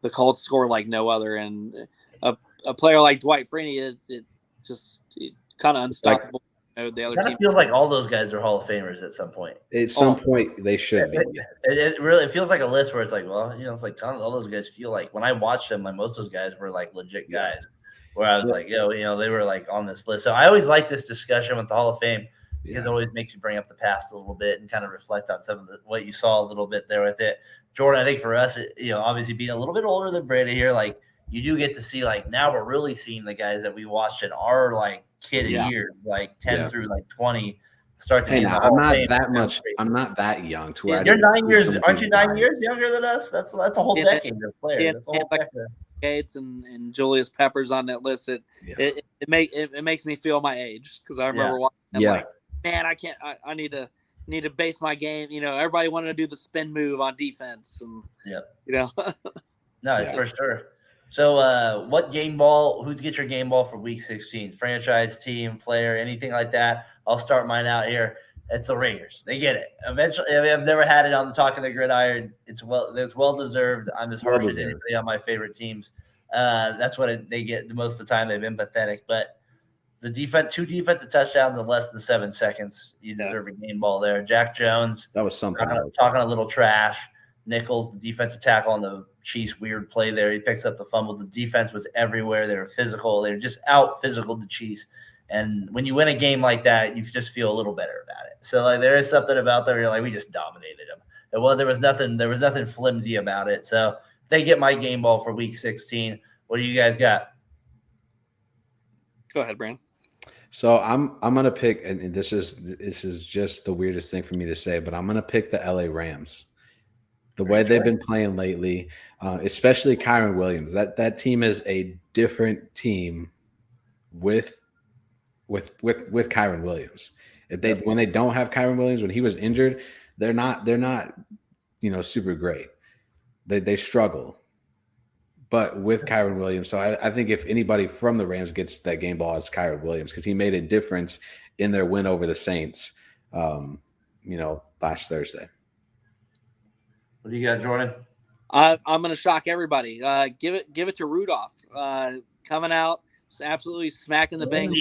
the Colts scored like no other, and a player like Dwight Freeney, it just kind of unstoppable. The other team feels like all those guys are Hall of Famers at some point. At some point, they should be. It really feels like a list where it's like, well, it's like all those guys feel like when I watched them, like most of those guys were like legit guys. Where I was like, they were like on this list. So I always like this discussion with the Hall of Fame because it always makes you bring up the past a little bit and kind of reflect on some of what you saw a little bit there with it. Jordan, I think for us, obviously being a little bit older than Brady here, like you do get to see like now we're really seeing the guys that we watched in our like kid years, like 10 through like 20, start to be. I'm not that much. I'm not that young. To where you're 9 years. Aren't you 9 years younger than us? That's a whole decade of players. That's a whole decade. Gates and Julius Peppers on that list. It makes me feel my age because I remember watching them like, man, I need to base my game. Everybody wanted to do the spin move on defense, and no, it's for sure. So, what game ball? Who gets your game ball for Week 16? Franchise, team, player, anything like that? I'll start mine out here. It's the Raiders. They get it. Eventually, I've never had it on the Talkin' the Gridiron. It's well deserved. I'm as harsh as anybody on my favorite teams. That's what they get the most of the time. They've been pathetic, but the defense, 2 defensive touchdowns in less than 7 seconds. You deserve a game ball there. Jack Jones. That was something. Talking a little trash. Nichols, the defensive tackle on the Chiefs, weird play there. He picks up the fumble. The defense was everywhere. They were physical. They were just out physical the Chiefs. And when you win a game like that, you just feel a little better about it. So like there is something about there. You're like, we just dominated them. And well, there was nothing flimsy about it. So they get my game ball for Week 16. What do you guys got? Go ahead, Brandon. So I'm gonna pick, and this is just the weirdest thing for me to say, but I'm gonna pick the LA Rams. The way they've been playing lately, especially Kyren Williams. That team is a different team with Kyren Williams. When they don't have Kyren Williams, when he was injured, they're not super great. They struggle. But with Kyren Williams, so I think if anybody from the Rams gets that game ball, it's Kyren Williams because he made a difference in their win over the Saints, last Thursday. What do you got, Jordan? I'm going to shock everybody. Give it to Rudolph. Coming out, absolutely smacking the Bengals.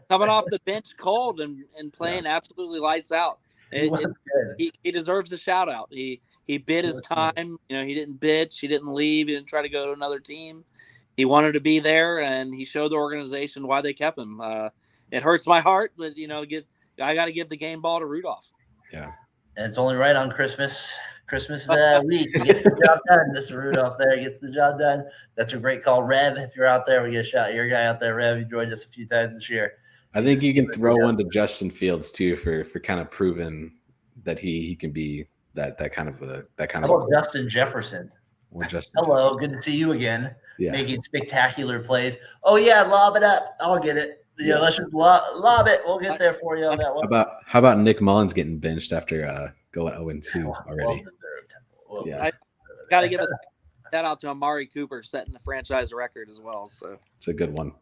Coming off the bench cold and playing absolutely lights out. He deserves a shout out. He bid his time. He didn't bitch. He didn't leave. He didn't try to go to another team. He wanted to be there, and he showed the organization why they kept him. It hurts my heart, but I got to give the game ball to Rudolph. Yeah, and it's only right on Christmas week. He gets the job done. Mr. Rudolph there gets the job done. That's a great call, Rev. If you're out there, we get a shout. Your guy out there, Rev. You joined us a few times this year. I think you can throw one to Justin Fields too for kind of proving that he can be that kind of. How about Justin Jefferson? Hello, good to see you again. Yeah. Making spectacular plays. Oh yeah, lob it up. I'll get it. Let's just lob it. We'll get there for you on that one. How about Nick Mullins getting benched after going 0-2 already? Well, I got to give a shout out to Amari Cooper setting the franchise record as well. So it's a good one.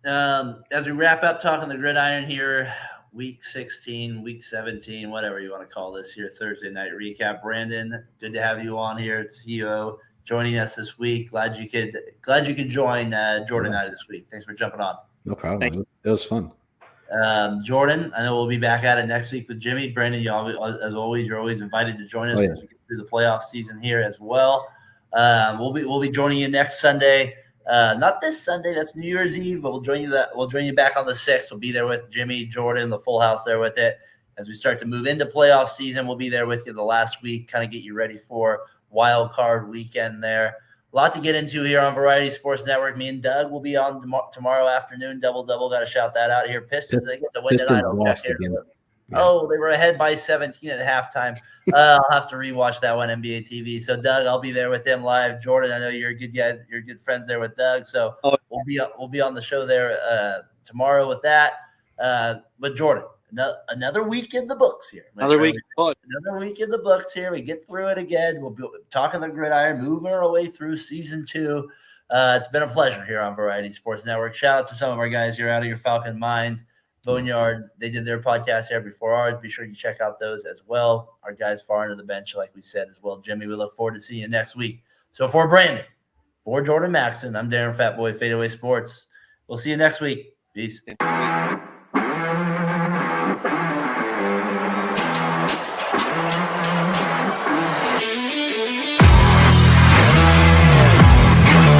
As we wrap up Talking the Gridiron here, Week 16, Week 17, whatever you want to call this here, Thursday night recap. Brandon, good to have you on here, CEO, joining us this week. Glad you could join Jordan and I this week. Thanks for jumping on. No problem. It was fun. Jordan, I know we'll be back at it next week with Jimmy. Brandon, as always, you're always invited to join us as we get through the playoff season here as well. We'll be joining you next Sunday. Not this Sunday, that's New Year's Eve, but we'll join you back on the 6th. We'll be there with Jimmy, Jordan, the full house there with it. As we start to move into playoff season, we'll be there with you the last week, kind of get you ready for wild card weekend there. A lot to get into here on Variety Sports Network. Me and Doug will be on tomorrow afternoon. Double. Got to shout that out here. Pistons, they get the win tonight. Oh, they were ahead by 17 at halftime. I'll have to rewatch that one NBA TV. So, Doug, I'll be there with him live. Jordan, I know you're good guys. You're good friends there with Doug. So we'll be on the show there tomorrow with that. But Jordan, Another week in the books here. Another week in the books here. We get through it again. We'll be talking the Gridiron, moving our way through season 2. It's been a pleasure here on Variety Sports Network. Shout out to some of our guys here out of your Falcon Minds, Boneyard. They did their podcast here before ours. Be sure you check out those as well. Our guys far into the bench, like we said as well. Jimmy, we look forward to seeing you next week. So for Brandon, for Jordan Maxson, I'm Daren Fatboy Fadeaway Sports. We'll see you next week. Peace.